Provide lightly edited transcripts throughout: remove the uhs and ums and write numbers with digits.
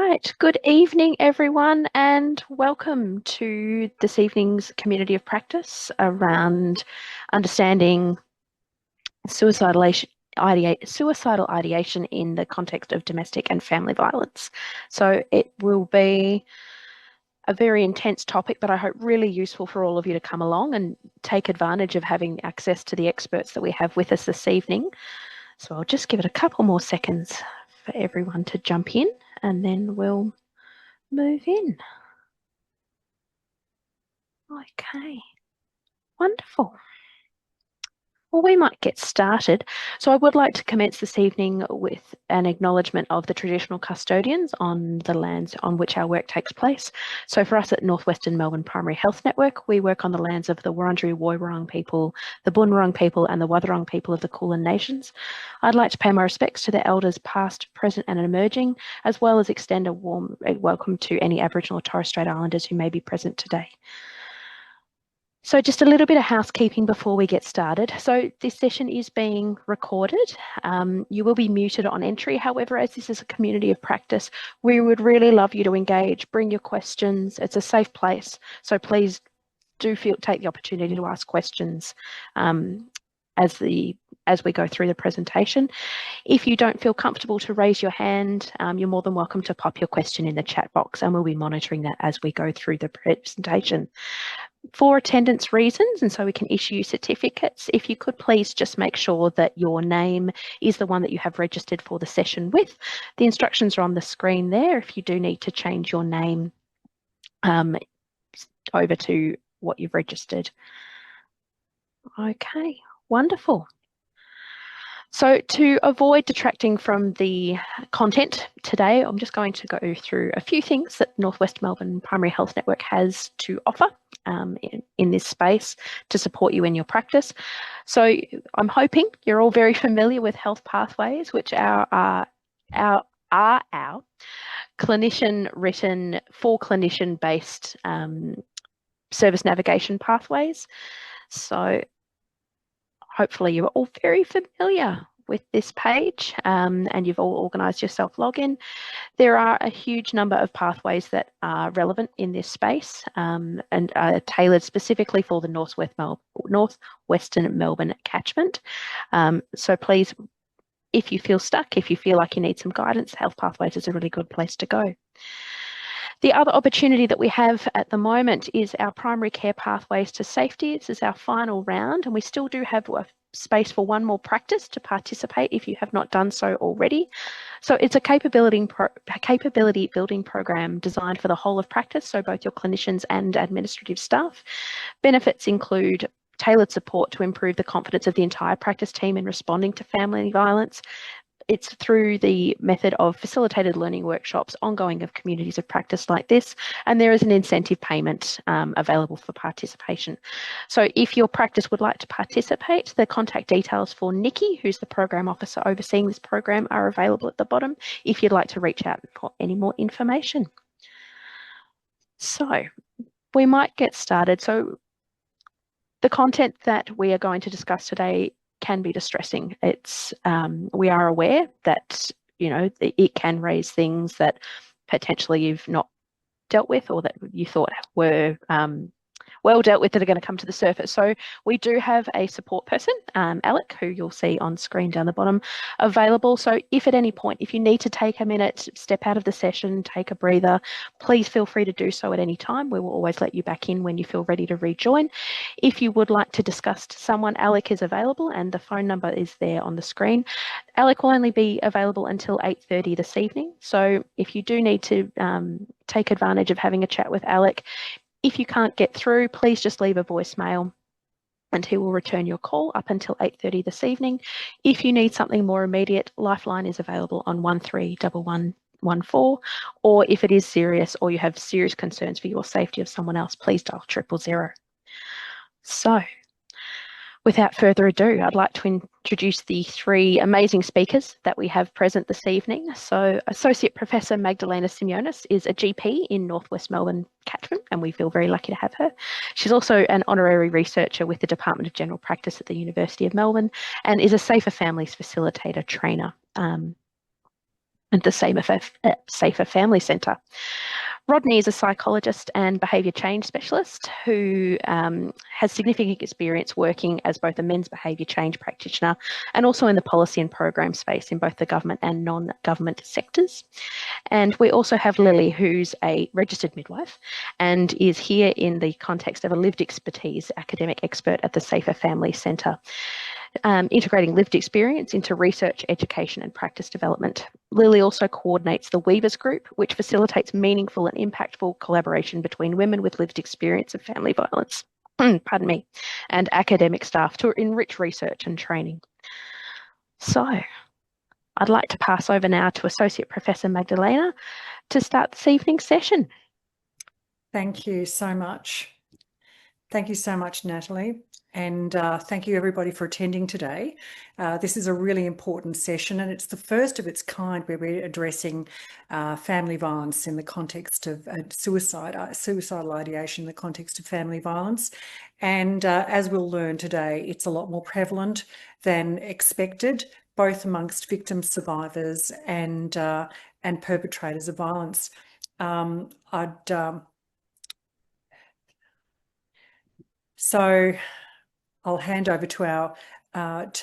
Right, good evening, everyone, and welcome to this evening's community of practice around understanding suicidal ideation in the context of domestic and family violence. So it will be a very intense topic, but I hope really useful for all of you to come along and take advantage of having access to the experts that we have with us this evening. So I'll just give it a couple more seconds for everyone to jump in, and then we'll move in. Okay, wonderful. Well, we might get started. So I would like to commence this evening with an acknowledgement of the traditional custodians on the lands on which our work takes place. So for us at Northwestern Melbourne Primary Health Network, we work on the lands of the Wurundjeri Woiwurrung people, the Boonwurrung people and the Wathaurong people of the Kulin Nations. I'd like to pay my respects to the elders past, present and emerging, as well as extend a warm welcome to any Aboriginal or Torres Strait Islanders who may be present today. So just a little bit of housekeeping before we get started. So this session is being recorded. You will be muted on entry. However, as this is a community of practice, we would really love you to engage, bring your questions. It's a safe place. So please do take the opportunity to ask questions as we go through the presentation. If you don't feel comfortable to raise your hand, you're more than welcome to pop your question in the chat box, and we'll be monitoring that as we go through the presentation. For attendance reasons, and so we can issue certificates, if you could please just make sure that your name is the one that you have registered for the session with. The instructions are on the screen there if you do need to change your name over to what you've registered. Okay, wonderful. So to avoid detracting from the content today, I'm just going to go through a few things that Northwest Melbourne Primary Health Network has to offer in this space to support you in your practice. So I'm hoping you're all very familiar with health pathways, which are our clinician-written, for clinician-based service navigation pathways. So hopefully you're all very familiar with this page and you've all organised your self-login. There are a huge number of pathways that are relevant in this space and are tailored specifically for the Northwestern Melbourne catchment. So please, if you feel stuck, if you feel like you need some guidance, Health Pathways is a really good place to go. The other opportunity that we have at the moment is our primary care pathways to safety. This is our final round, and we still do have a space for one more practice to participate if you have not done so already. So it's a capability building program designed for the whole of practice, so both your clinicians and administrative staff. Benefits include tailored support to improve the confidence of the entire practice team in responding to family violence. It's through the method of facilitated learning workshops, ongoing of communities of practice like this, and there is an incentive payment available for participation. So if your practice would like to participate, the contact details for Nikki, who's the program officer overseeing this program, are available at the bottom if you'd like to reach out for any more information. So we might get started. So the content that we are going to discuss today can be distressing. It's we are aware that it can raise things that potentially you've not dealt with or that you thought were well dealt with that are going to come to the surface. So we do have a support person, Alec, who you'll see on screen down the bottom, available. So if at any point, if you need to take a minute, step out of the session, take a breather, please feel free to do so at any time. We will always let you back in when you feel ready to rejoin. If you would like to discuss to someone, Alec is available and the phone number is there on the screen. Alec will only be available until 8:30 this evening. So if you do need to take advantage of having a chat with Alec, if you can't get through, please just leave a voicemail and he will return your call up until 8:30 this evening. If you need something more immediate, Lifeline is available on 131114, or if it is serious or you have serious concerns for your safety of someone else, please dial 000. So without further ado, I'd like to introduce the three amazing speakers that we have present this evening. So Associate Professor Magdalena Simeonis is a GP in Northwest Melbourne catchment, and we feel very lucky to have her. She's also an honorary researcher with the Department of General Practice at the University of Melbourne and is a Safer Families Facilitator trainer. and the Safer Family Centre. Rodney is a psychologist and behaviour change specialist who has significant experience working as both a men's behaviour change practitioner and also in the policy and program space in both the government and non-government sectors. And we also have Lily, who's a registered midwife and is here in the context of a lived expertise academic expert at the Safer Family Centre. Integrating lived experience into research, education, and practice development. Lily also coordinates the Weavers Group, which facilitates meaningful and impactful collaboration between women with lived experience of family violence, pardon me, and academic staff to enrich research and training. So, I'd like to pass over now to Associate Professor Magdalena to start this evening's session. Thank you so much. Thank you so much, Natalie. And thank you everybody for attending today. This is a really important session, and it's the first of its kind where we're addressing family violence in the context of suicidal ideation in the context of family violence. And as we'll learn today, it's a lot more prevalent than expected, both amongst victims, survivors, and perpetrators of violence. So I'll hand over to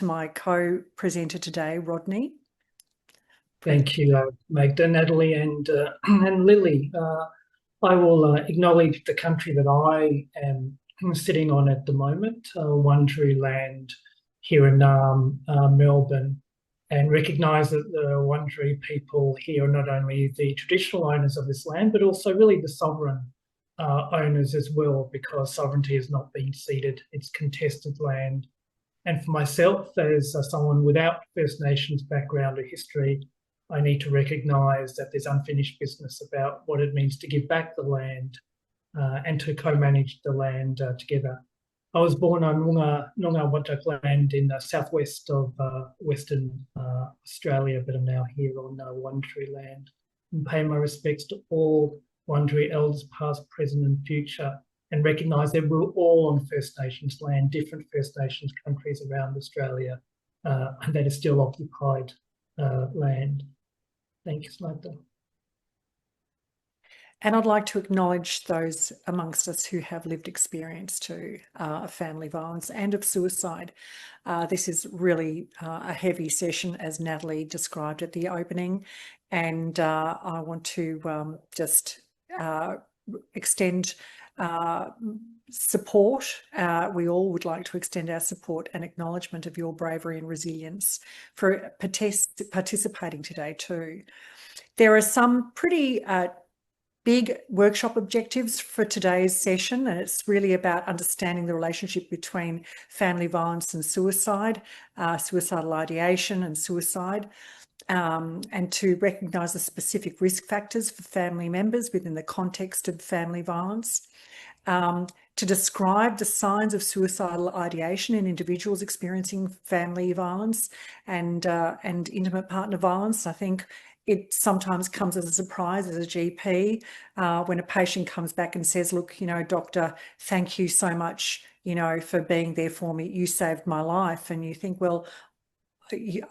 my co-presenter today, Rodney. Thank you, Magda, Natalie, and Lily. I will acknowledge the country that I am sitting on at the moment, Wurundjeri land here in Melbourne, and recognise that the Wurundjeri people here are not only the traditional owners of this land, but also really the sovereign owners as well, because sovereignty has not been ceded. It's contested land. And for myself, as someone without First Nations background or history, I need to recognise that there's unfinished business about what it means to give back the land and to co-manage the land together. I was born on Noongar Whadjuk land in the southwest of Western Australia, but I'm now here on Wurundjeri land, and pay my respects to all Wurundjeri elders past, present and future, and recognise that we're all on First Nations land, different First Nations countries around Australia, and that is still occupied land. Thank you, Magda. And I'd like to acknowledge those amongst us who have lived experience too of family violence and of suicide. This is really a heavy session, as Natalie described at the opening, and I want to just extend support. We all would like to extend our support and acknowledgement of your bravery and resilience for participating today too. There are some pretty big workshop objectives for today's session, and it's really about understanding the relationship between family violence and suicide, suicidal ideation and suicide, and to recognise the specific risk factors for family members within the context of family violence, to describe the signs of suicidal ideation in individuals experiencing family violence and intimate partner violence. I think it sometimes comes as a surprise as a GP when a patient comes back and says, look, you know, doctor, thank you so much, you know, for being there for me. You saved my life. And you think, well,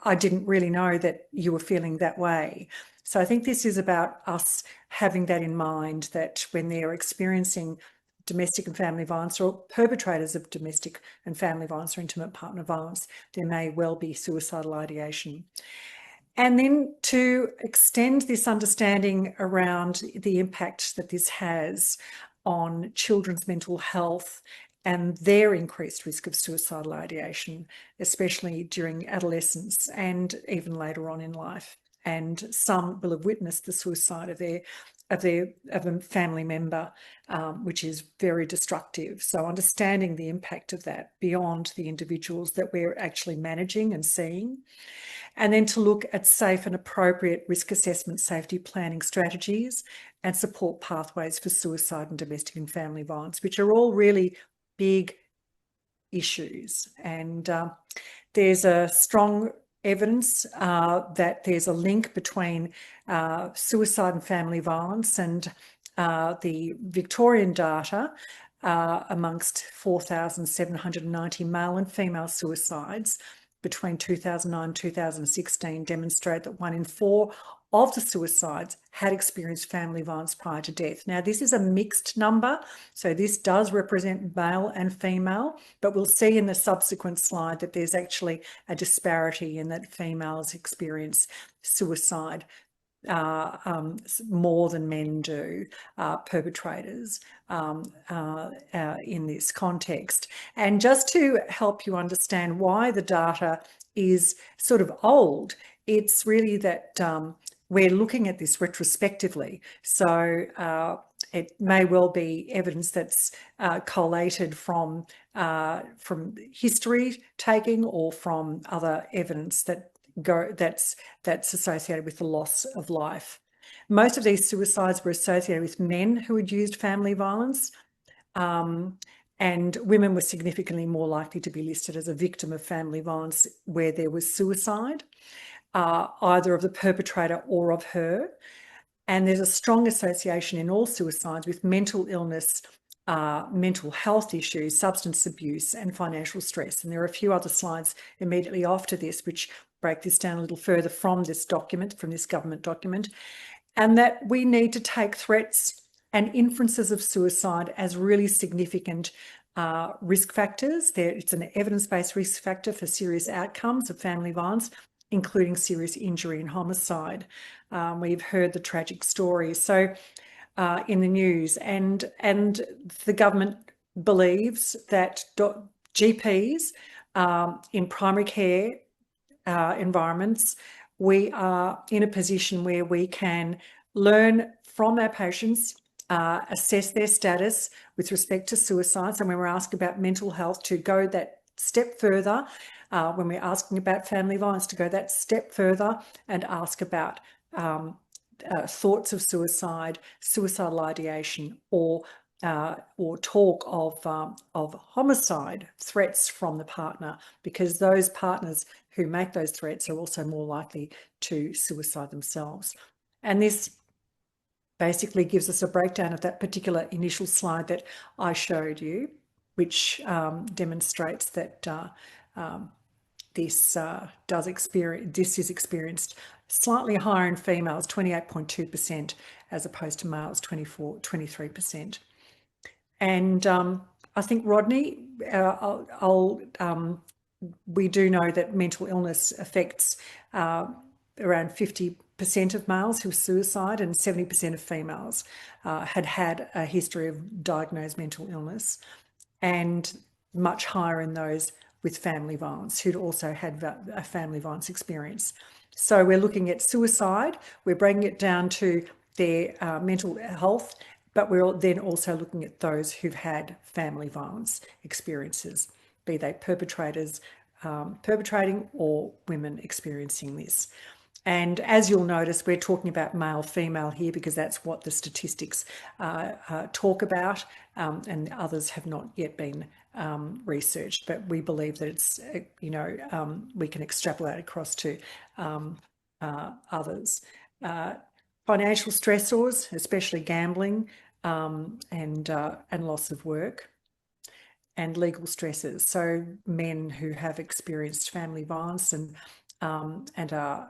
I didn't really know that you were feeling that way. So I think this is about us having that in mind, that when they're experiencing domestic and family violence, or perpetrators of domestic and family violence or intimate partner violence, there may well be suicidal ideation. And then to extend this understanding around the impact that this has on children's mental health and their increased risk of suicidal ideation, especially during adolescence and even later on in life. And some will have witnessed the suicide of a family member, which is very destructive. So understanding the impact of that beyond the individuals that we're actually managing and seeing. And then to look at safe and appropriate risk assessment safety planning strategies and support pathways for suicide and domestic and family violence, which are all really big issues. And there's a strong evidence that there's a link between suicide and family violence, and the Victorian data amongst 4,790 male and female suicides between 2009 and 2016 demonstrate that 1 in 4 of the suicides had experienced family violence prior to death. Now, this is a mixed number, so this does represent male and female, but we'll see in the subsequent slide that there's actually a disparity in that females experience suicide more than men do, perpetrators in this context. And just to help you understand why the data is sort of old, it's really that we're looking at this retrospectively. So it may well be evidence that's collated from history taking or from other evidence that's associated with the loss of life. Most of these suicides were associated with men who had used family violence, and women were significantly more likely to be listed as a victim of family violence where there was suicide, either of the perpetrator or of her. And there's a strong association in all suicides with mental illness, mental health issues, substance abuse, and financial stress. And there are a few other slides immediately after this which break this down a little further from this document, from this government document, and that we need to take threats and inferences of suicide as really significant risk factors. It's an evidence-based risk factor for serious outcomes of family violence, including serious injury and homicide. We've heard the tragic stories so in the news, and the government believes that GPs in primary care environments, we are in a position where we can learn from our patients, assess their status with respect to suicides, and when we're asking about mental health, to go that step further, when we're asking about family violence, to go that step further and ask about thoughts of suicide, suicidal ideation, or talk of homicide, threats from the partner, because those partners who make those threats are also more likely to suicide themselves. And this basically gives us a breakdown of that particular initial slide that I showed you, which demonstrates that this is experienced slightly higher in females, 28.2%, as opposed to males, 23%. And I think, Rodney, we do know that mental illness affects around 50% of males who suicide, and 70% of females had a history of diagnosed mental illness, and much higher in those with family violence who'd also had a family violence experience. So we're looking at suicide, we're bringing it down to their mental health, but we're then also looking at those who've had family violence experiences, be they perpetrators perpetrating or women experiencing this. And as you'll notice, we're talking about male-female here because that's what the statistics talk about, and others have not yet been researched. But we believe that it's, we can extrapolate across to others. Financial stressors, especially gambling and loss of work, and legal stresses. So men who have experienced family violence and are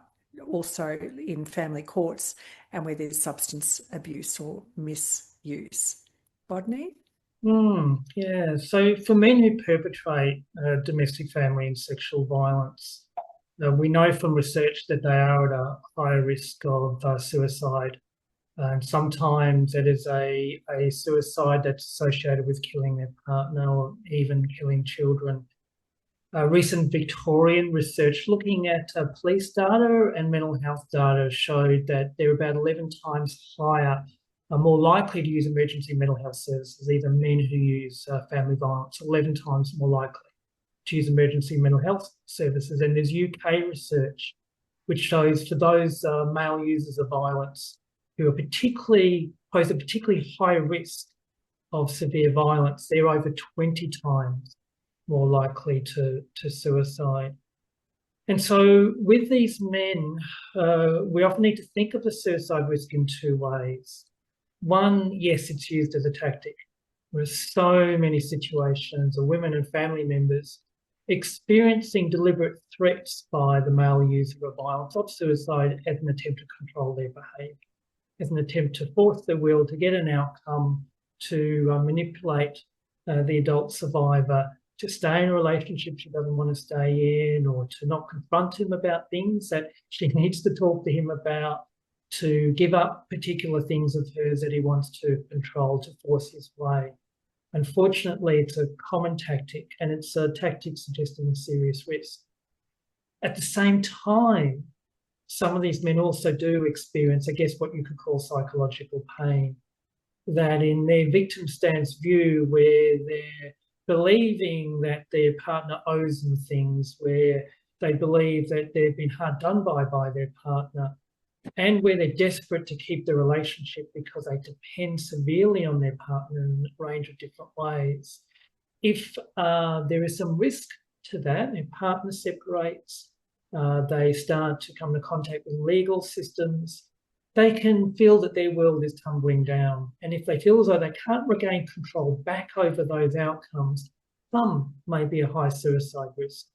also in family courts, and where there's substance abuse or misuse. Rodney? Yeah, so for men who perpetrate domestic, family and sexual violence, we know from research that they are at a higher risk of suicide. And sometimes it is a suicide that's associated with killing their partner or even killing children. Recent Victorian research looking at police data and mental health data showed that they're about 11 times higher, more likely to use emergency mental health services, even men who use family violence, 11 times more likely to use emergency mental health services. And there's UK research which shows for those male users of violence who are pose a particularly high risk of severe violence, they're over 20 times more likely to suicide. And so with these men, we often need to think of the suicide risk in two ways. One, yes, it's used as a tactic. There are so many situations of women and family members experiencing deliberate threats by the male user of violence, of suicide, as an attempt to control their behaviour, as an attempt to force their will, to get an outcome, to manipulate the adult survivor to stay in a relationship she doesn't want to stay in, or to not confront him about things that she needs to talk to him about, to give up particular things of hers that he wants to control, to force his way. Unfortunately, it's a common tactic, and it's a tactic suggesting serious risk. At the same time, some of these men also do experience, I guess, what you could call psychological pain, that in their victim stance view, where they're believing that their partner owes them things, where they believe that they've been hard done by their partner, and where they're desperate to keep the relationship because they depend severely on their partner in a range of different ways. If there is some risk to that, their partner separates, they start to come into contact with legal systems, they can feel that their world is tumbling down. And if they feel as though they can't regain control back over those outcomes, some may be a high suicide risk.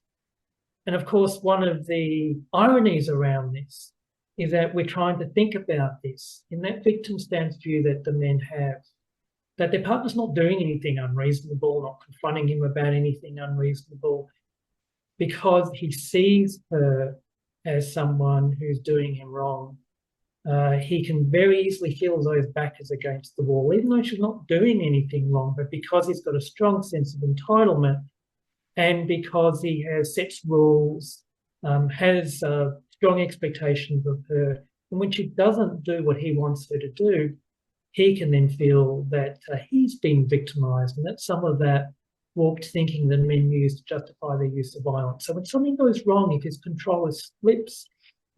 And of course, one of the ironies around this is that we're trying to think about this in that victim stance view that the men have, that their partner's not doing anything unreasonable, not confronting him about anything unreasonable, because he sees her as someone who's doing him wrong. He can very easily feel as though his back is against the wall, even though she's not doing anything wrong, but because he's got a strong sense of entitlement, and because he has set rules, has strong expectations of her, and when she doesn't do what he wants her to do, he can then feel that he's been victimised, and that's some of that warped thinking that men use to justify their use of violence. So when something goes wrong, if his controller slips,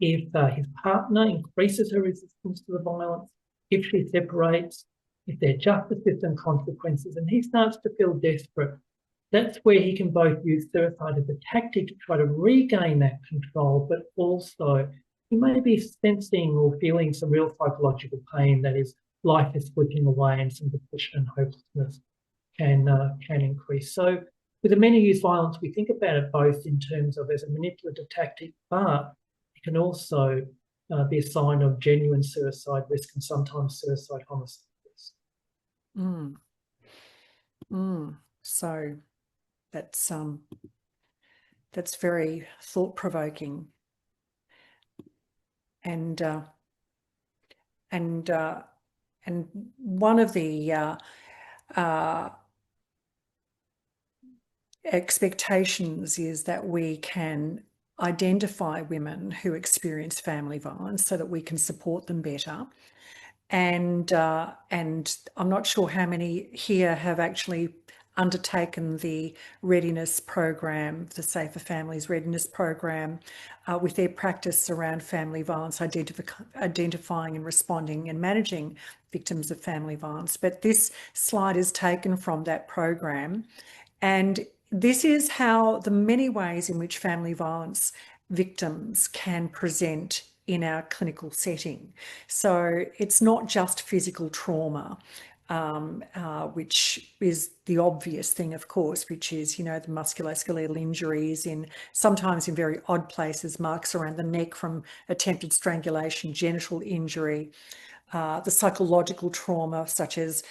if his partner increases her resistance to the violence, if she separates, if there are justice system consequences, and he starts to feel desperate, that's where he can both use suicide as a tactic to try to regain that control, but also he may be sensing or feeling some real psychological pain, that his life is slipping away, and some depression and hopelessness can increase. So with the men who use violence, we think about it both in terms of as a manipulative tactic, but it can also be a sign of genuine suicide risk and sometimes suicide homicide risk. So that's very thought-provoking, and one of the expectations is that we can identify women who experience family violence so that we can support them better. And I'm not sure how many here have actually undertaken the readiness program, the Safer Families Readiness Program, with their practice around family violence, identifying and responding and managing victims of family violence. But this slide is taken from that program, and this is how the many ways in which family violence victims can present in our clinical setting. So it's not just physical trauma, which is the obvious thing, of course, which is, you know, the musculoskeletal injuries sometimes in very odd places, marks around the neck from attempted strangulation, genital injury, the psychological trauma such as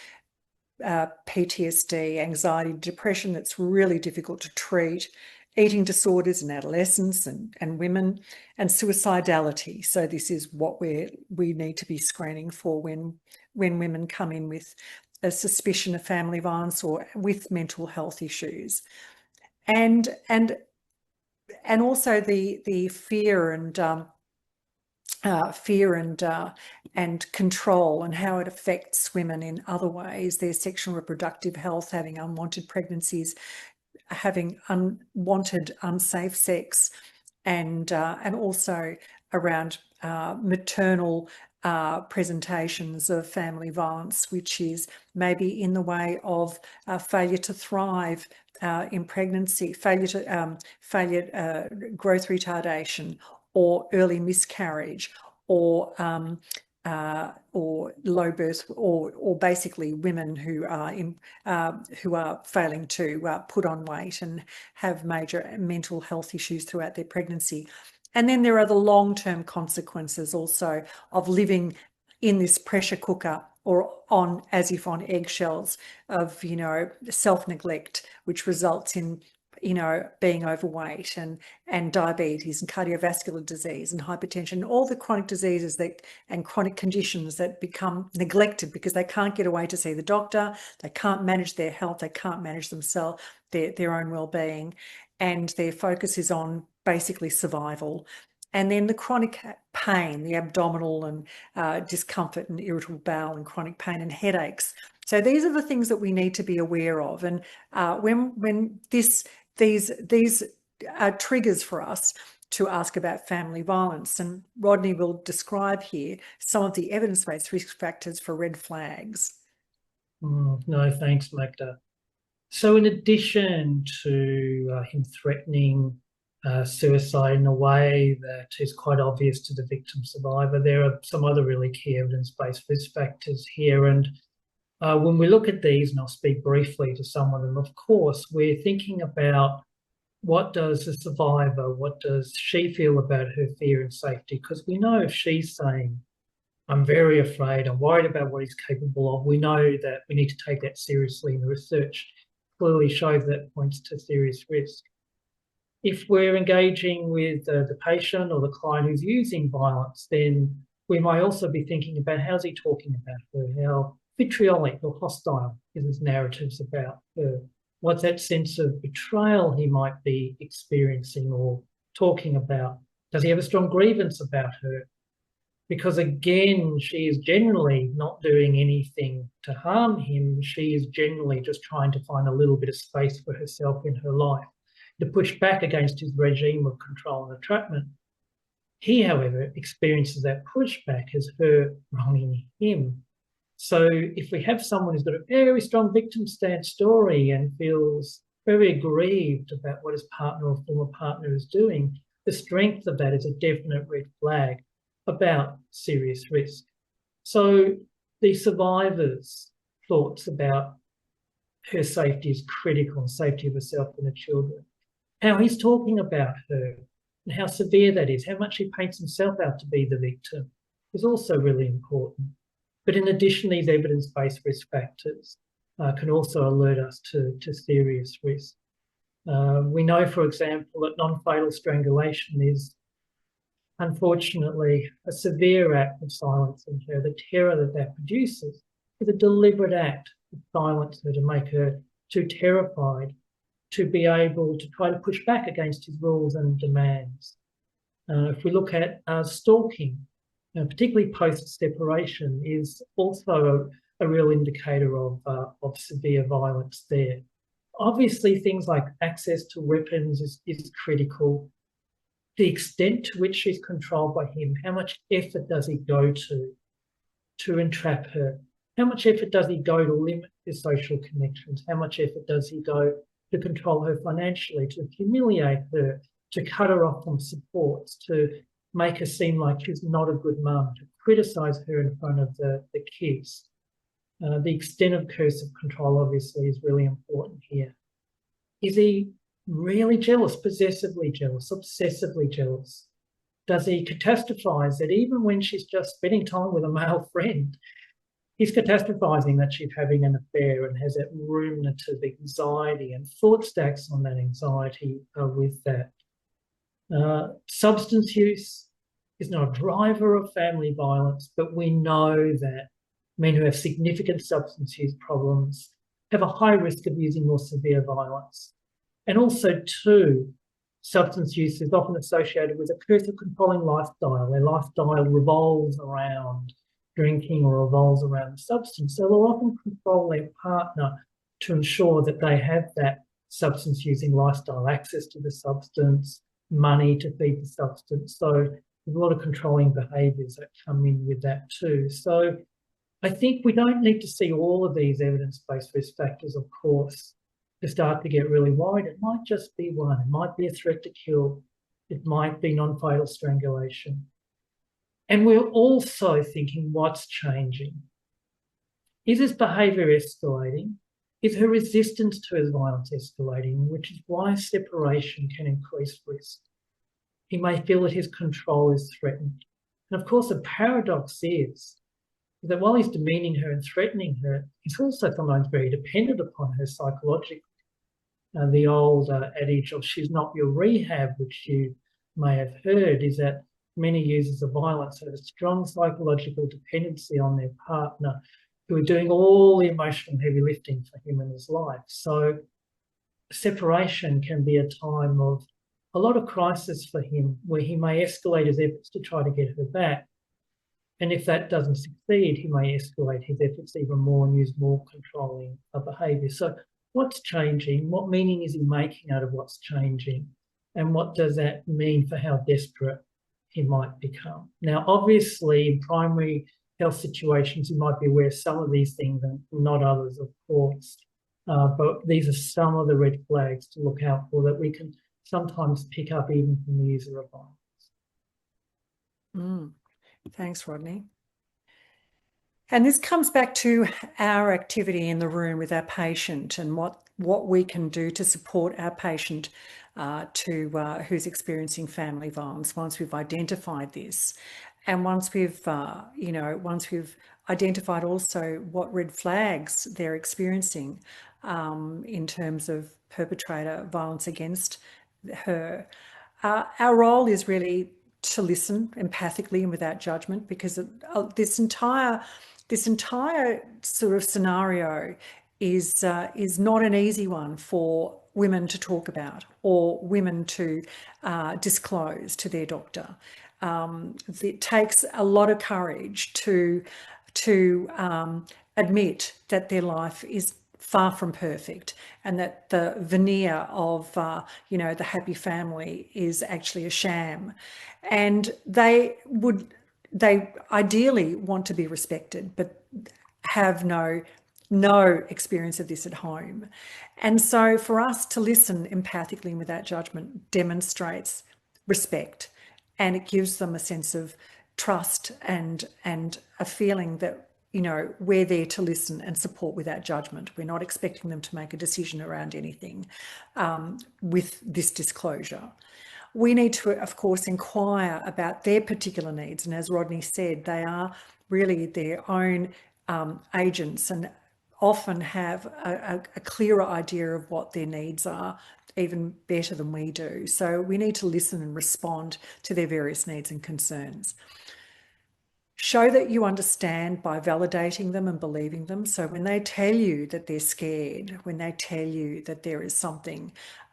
PTSD, anxiety, depression that's really difficult to treat, eating disorders in adolescents and women, and suicidality. So this is what we need to be screening for when women come in with a suspicion of family violence or with mental health issues. And also the fear and control, and how it affects women in other ways, their sexual and reproductive health, having unwanted pregnancies, having unwanted unsafe sex, and also around maternal presentations of family violence, which is maybe in the way of failure to thrive in pregnancy, growth retardation, or early miscarriage, or or low birth, or basically women who are failing to put on weight and have major mental health issues throughout their pregnancy. And then there are the long-term consequences also of living in this pressure cooker, or as if on eggshells, of, you know, self-neglect, which results in, you know, being overweight and diabetes and cardiovascular disease and hypertension, all the chronic diseases and chronic conditions that become neglected because they can't get away to see the doctor, they can't manage their health, they can't manage themselves, their own well-being, and their focus is on basically survival. And then the chronic pain, the abdominal and discomfort and irritable bowel and chronic pain and headaches. So these are the things that we need to be aware of. And when these are triggers for us to ask about family violence. And Rodney will describe here some of the evidence-based risk factors for red flags. No, thanks, Magda. So in addition to him threatening suicide in a way that is quite obvious to the victim survivor, there are some other really key evidence-based risk factors here. And when we look at these, and I'll speak briefly to some of them, of course, we're thinking about what does the survivor, what does she feel about her fear and safety? Because we know if she's saying, I'm very afraid, I'm worried about what he's capable of, we know that we need to take that seriously, and the research clearly shows that points to serious risk. If we're engaging with the patient or the client who's using violence, then we might also be thinking about how's he talking about her, how vitriolic or hostile is his narratives about her, what's that sense of betrayal he might be experiencing or talking about, does he have a strong grievance about her? Because again, she is generally not doing anything to harm him, she is generally just trying to find a little bit of space for herself in her life, to push back against his regime of control and entrapment. He, however, experiences that pushback as her wronging him. So if we have someone who's got a very strong victim stance story and feels very aggrieved about what his partner or former partner is doing, the strength of that is a definite red flag about serious risk. So the survivor's thoughts about her safety is critical, and safety of herself and her children. How he's talking about her and how severe that is, how much he paints himself out to be the victim is also really important. But in addition, these evidence-based risk factors can also alert us to serious risk. We know, for example, that non-fatal strangulation is unfortunately a severe act of silencing her. The terror that produces is a deliberate act to silence her, to make her too terrified to be able to try to push back against his rules and demands. If we look at stalking, particularly post-separation, is also a real indicator of severe violence there. Obviously, things like access to weapons is critical. The extent to which she's controlled by him, how much effort does he go to entrap her? How much effort does he go to limit his social connections? How much effort does he go to control her financially, to humiliate her, to cut her off from supports, to make her seem like she's not a good mum, to criticise her in front of the kids? The extent of coercive control obviously is really important here. Is he really jealous, possessively jealous, obsessively jealous? Does he catastrophise that even when she's just spending time with a male friend, he's catastrophising that she's having an affair and has that ruminative anxiety and thought stacks on that anxiety with that. Substance use is not a driver of family violence, but we know that men who have significant substance use problems have a high risk of using more severe violence. And also, too, substance use is often associated with a coercive controlling lifestyle. Their lifestyle revolves around drinking or revolves around the substance. So they'll often control their partner to ensure that they have that substance using lifestyle, access to the substance, money to feed the substance. So there's a lot of controlling behaviours that come in with that too. So I think we don't need to see all of these evidence-based risk factors, of course, to start to get really worried. It might just be one. It might be a threat to kill. It might be non-fatal strangulation. And we're also thinking, what's changing? Is his behaviour escalating? Is her resistance to his violence escalating, which is why separation can increase risk? He may feel that his control is threatened. And of course, the paradox is that while he's demeaning her and threatening her, he's also sometimes very dependent upon her psychologically. The old adage of she's not your rehab, which you may have heard, is that many users of violence have a strong psychological dependency on their partner who are doing all the emotional heavy lifting for him in his life. So separation can be a time of a lot of crisis for him, where he may escalate his efforts to try to get her back. And if that doesn't succeed, he may escalate his efforts even more and use more controlling behaviour. So what's changing? What meaning is he making out of what's changing? And what does that mean for how desperate he might become? Now, obviously, in primary health situations, you might be aware of some of these things and not others, of course. But these are some of the red flags to look out for that we can sometimes pick up even from the user of violence. Thanks, Rodney. And this comes back to our activity in the room with our patient and what we can do to support our patient who's experiencing family violence once we've identified this. And once we've, once we've identified also what red flags they're experiencing in terms of perpetrator violence against her, our role is really to listen empathically and without judgment, because this entire sort of scenario is not an easy one for women to talk about or women to disclose to their doctor. It takes a lot of courage to admit that their life is far from perfect, and that the veneer of the happy family is actually a sham, and they ideally want to be respected, but have no experience of this at home. And so for us to listen empathically and without judgment demonstrates respect, and it gives them a sense of trust and a feeling that we're there to listen and support without judgment. We're not expecting them to make a decision around anything with this disclosure. We need to, of course, inquire about their particular needs. And as Rodney said, they are really their own agents and often have a clearer idea of what their needs are, even better than we do. So we need to listen and respond to their various needs and concerns. Show that you understand by validating them and believing them. So when they tell you that they're scared, when they tell you that there is something,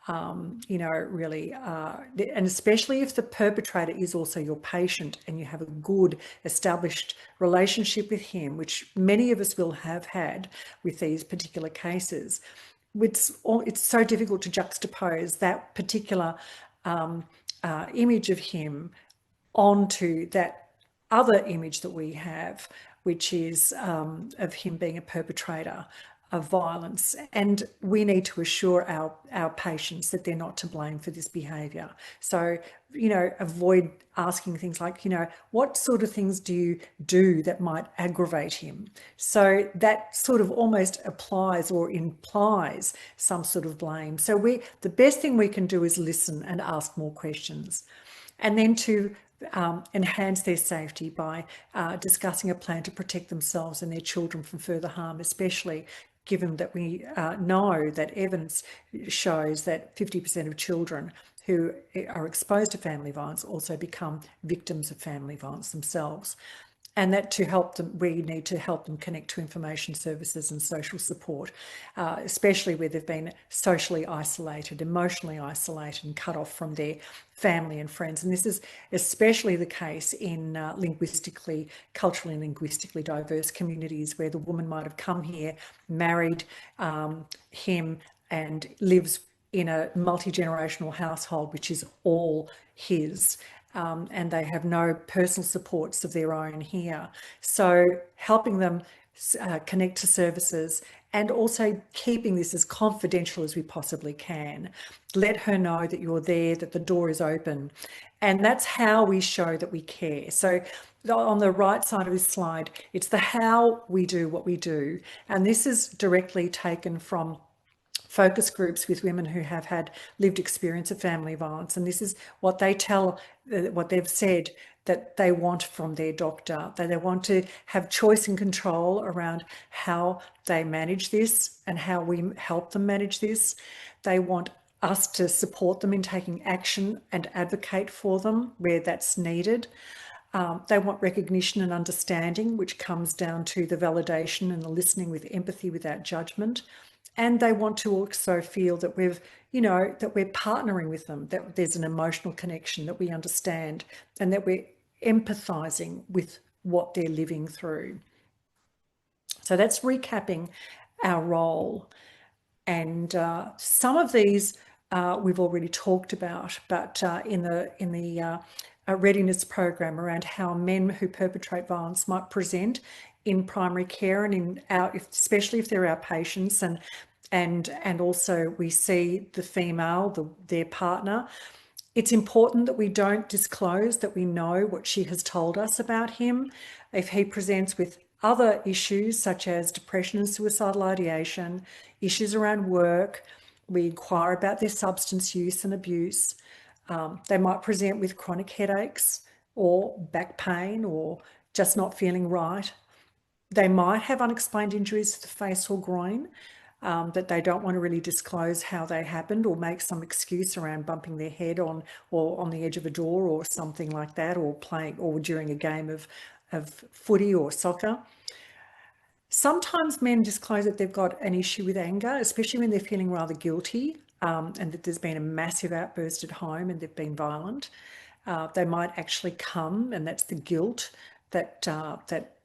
really, and especially if the perpetrator is also your patient and you have a good established relationship with him, which many of us will have had with these particular cases, it's so difficult to juxtapose that particular image of him onto that other image that we have, which is of him being a perpetrator of violence. And we need to assure our patients that they're not to blame for this behaviour. So, avoid asking things like, what sort of things do you do that might aggravate him? So that sort of almost applies or implies some sort of blame. So the best thing we can do is listen and ask more questions. And then to enhance their safety by discussing a plan to protect themselves and their children from further harm, especially given that we know that evidence shows that 50% of children who are exposed to family violence also become victims of family violence themselves. And that to help them, we need to help them connect to information services and social support, especially where they've been socially isolated, emotionally isolated, and cut off from their family and friends. And this is especially the case in culturally and linguistically diverse communities, where the woman might have come here, married him, and lives in a multi-generational household, which is all his. and they have no personal supports of their own here. So helping them connect to services and also keeping this as confidential as we possibly can. Let her know that you're there, that the door is open. And that's how we show that we care. So on the right side of this slide, it's the how we do what we do. And this is directly taken from focus groups with women who have had lived experience of family violence. And this is what they tell, what they've said that they want from their doctor, that they want to have choice and control around how they manage this and how we help them manage this. They want us to support them in taking action and advocate for them where that's needed. They want recognition and understanding, which comes down to the validation and the listening with empathy without judgment. And they want to also feel that we've, that we're partnering with them, that there's an emotional connection, that we understand, and that we're empathizing with what they're living through. So that's recapping our role. And some of these we've already talked about, but in the readiness program around how men who perpetrate violence might present in primary care and especially if they're our patients, and also we see the female, their partner. It's important that we don't disclose that we know what she has told us about him. If he presents with other issues such as depression and suicidal ideation, issues around work, we inquire about their substance use and abuse. They might present with chronic headaches or back pain or just not feeling right. They might have unexplained injuries to the face or groin that they don't want to really disclose how they happened, or make some excuse around bumping their head on the edge of a door or something like that, or playing or during a game of footy or soccer. Sometimes men disclose that they've got an issue with anger, especially when they're feeling rather guilty and that there's been a massive outburst at home and they've been violent. They might actually come, and that's the guilt that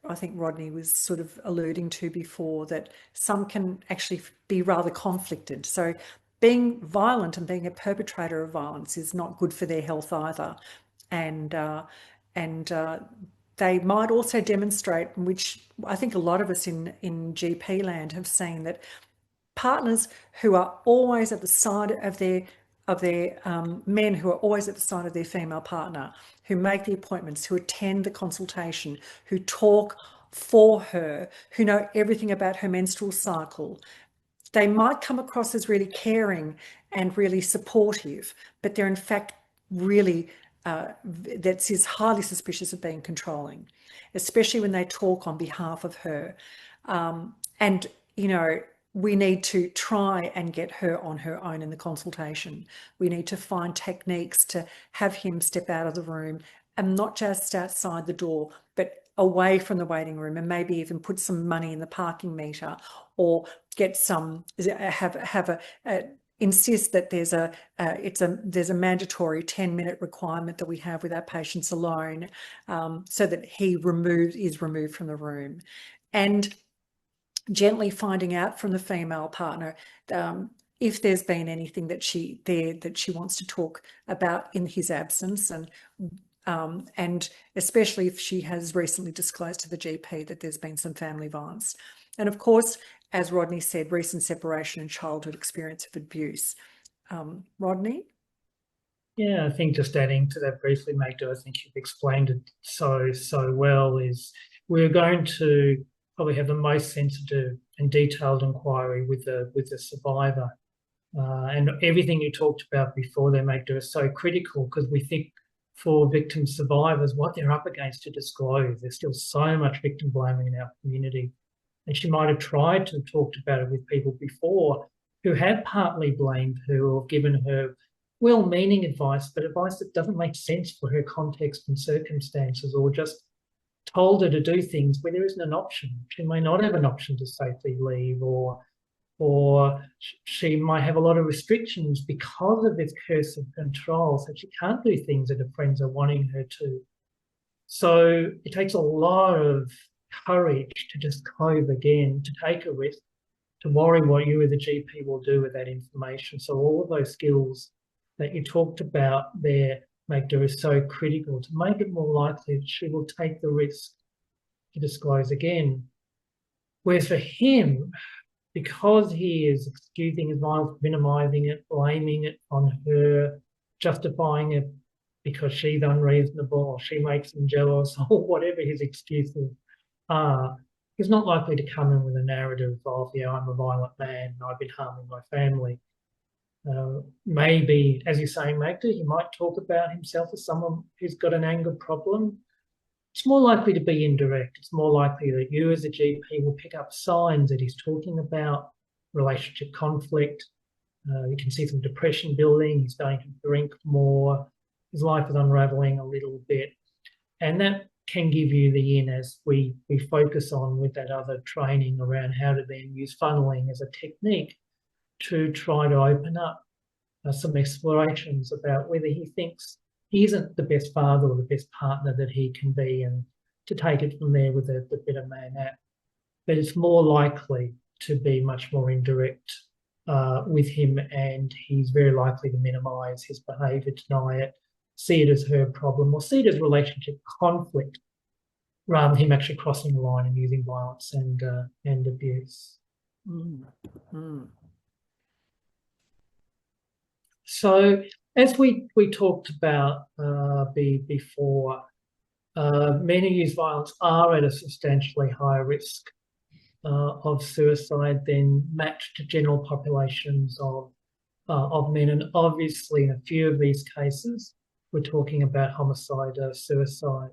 I think Rodney was sort of alluding to before, that some can actually be rather conflicted. So being violent and being a perpetrator of violence is not good for their health either. And they might also demonstrate, which I think a lot of us in GP land have seen, that partners who are always at the side of their men who are always at the side of their female partner, who make the appointments, who attend the consultation, who talk for her, who know everything about her menstrual cycle. They might come across as really caring and really supportive, but they're in fact really that's highly suspicious of being controlling, especially when they talk on behalf of her. And we need to try and get her on her own in the consultation. We need to find techniques to have him step out of the room, and not just outside the door, but away from the waiting room, and maybe even put some money in the parking meter, or get some, insist that there's a mandatory 10-minute requirement that we have with our patients alone, so that he is removed from the room. And gently finding out from the female partner if there's been anything that she wants to talk about in his absence, and especially if she has recently disclosed to the GP that there's been some family violence. And of course, as Rodney said, recent separation and childhood experience of abuse. Rodney? Yeah, I think just adding to that briefly, Magda, I think you've explained it so well, is we're going to probably have the most sensitive and detailed inquiry with the survivor. And everything you talked about before there, Magda, is so critical, because we think for victim survivors, what they're up against to disclose. There's still so much victim blaming in our community. And she might have tried to talk about it with people before who have partly blamed her or given her well-meaning advice, but advice that doesn't make sense for her context and circumstances, or just told her to do things where there isn't an option. She may not have an option to safely leave, or she might have a lot of restrictions because of this curse of control, so she can't do things that her friends are wanting her to. So it takes a lot of courage to just cove again, to take a risk, to worry what you as a GP will do with that information. So all of those skills that you talked about there, Magda, is so critical to make it more likely that she will take the risk to disclose again. Whereas for him, because he is excusing his violence, minimising it, blaming it on her, justifying it because she's unreasonable or she makes him jealous or whatever his excuses are, he's not likely to come in with a narrative of, yeah, I'm a violent man and I've been harming my family. Maybe, as you're saying, Magda, he might talk about himself as someone who's got an anger problem. It's more likely to be indirect. It's more likely that you as a GP will pick up signs that he's talking about relationship conflict. You can see some depression building. He's starting to drink more. His life is unraveling a little bit. And that can give you the in as we focus on with that other training around how to then use funneling as a technique to try to open up some explorations about whether he thinks he isn't the best father or the best partner that he can be, and to take it from there with the better man at. But it's more likely to be much more indirect with him, and he's very likely to minimise his behaviour, deny it, see it as her problem, or see it as relationship conflict, rather than him actually crossing the line and using violence and abuse. So, as we talked about before, men who use violence are at a substantially higher risk of suicide than matched general populations of men. And obviously, in a few of these cases, we're talking about homicide or suicide.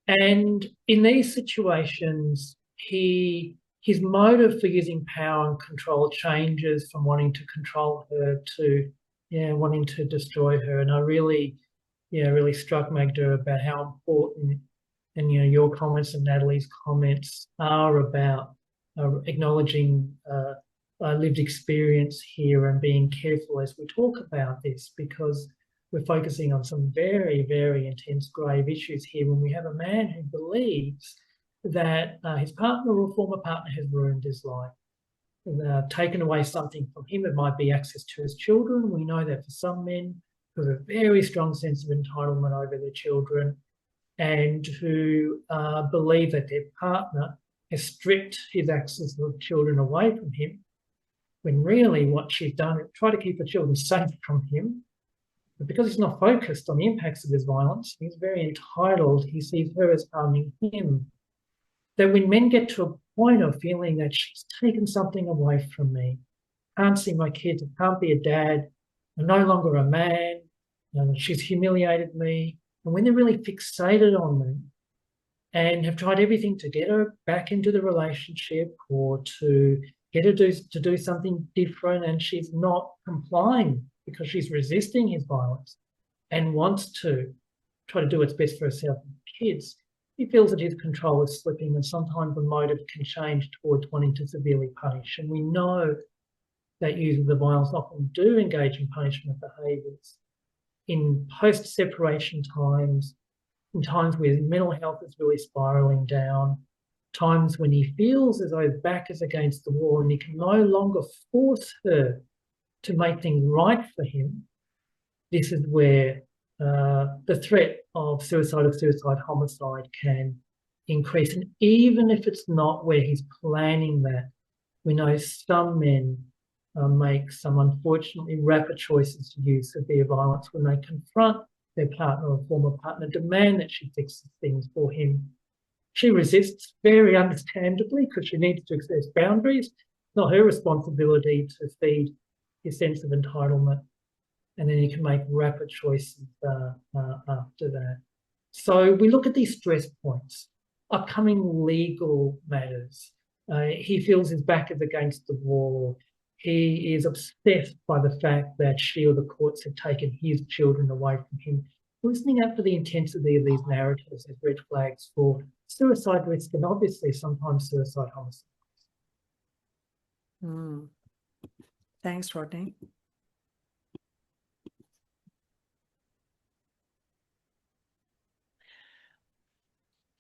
And in these situations, his motive for using power and control changes from wanting to control her to wanting to destroy her. And I really struck, Magda, about how important, and your comments and Natalie's comments are about acknowledging lived experience here and being careful as we talk about this, because we're focusing on some very, very intense, grave issues here when we have a man who believes that his partner or former partner has ruined his life. Taken away something from him. It might be access to his children. We know that for some men who have a very strong sense of entitlement over their children and who believe that their partner has stripped his access to the children away from him, when really what she's done is try to keep the children safe from him. But because he's not focused on the impacts of his violence, he's very entitled. He sees her as harming him. That when men get to a point of feeling that she's taken something away from me, can't see my kids, I can't be a dad, I'm no longer a man, she's humiliated me, and when they're really fixated on me and have tried everything to get her back into the relationship or to get her to do something different, and she's not complying because she's resisting his violence and wants to try to do what's best for herself and kids, he feels that his control is slipping, and sometimes the motive can change towards wanting to severely punish. And we know that users of violence often do engage in punishment behaviours in post-separation times, in times where his mental health is really spiralling down, times when he feels as though his back is against the wall and he can no longer force her to make things right for him. This is where the threat of suicide or suicide homicide can increase. And even if it's not where he's planning that, we know some men make some unfortunately rapid choices to use severe violence when they confront their partner or former partner, demand that she fixes things for him. She resists very understandably because she needs to access boundaries. It's not her responsibility to feed his sense of entitlement. And then you can make rapid choices after that. So we look at these stress points, upcoming legal matters. He feels his back is against the wall. He is obsessed by the fact that she or the courts have taken his children away from him. Listening out for the intensity of these narratives as red flags for suicide risk and obviously sometimes suicide homicide. Thanks, Rodney.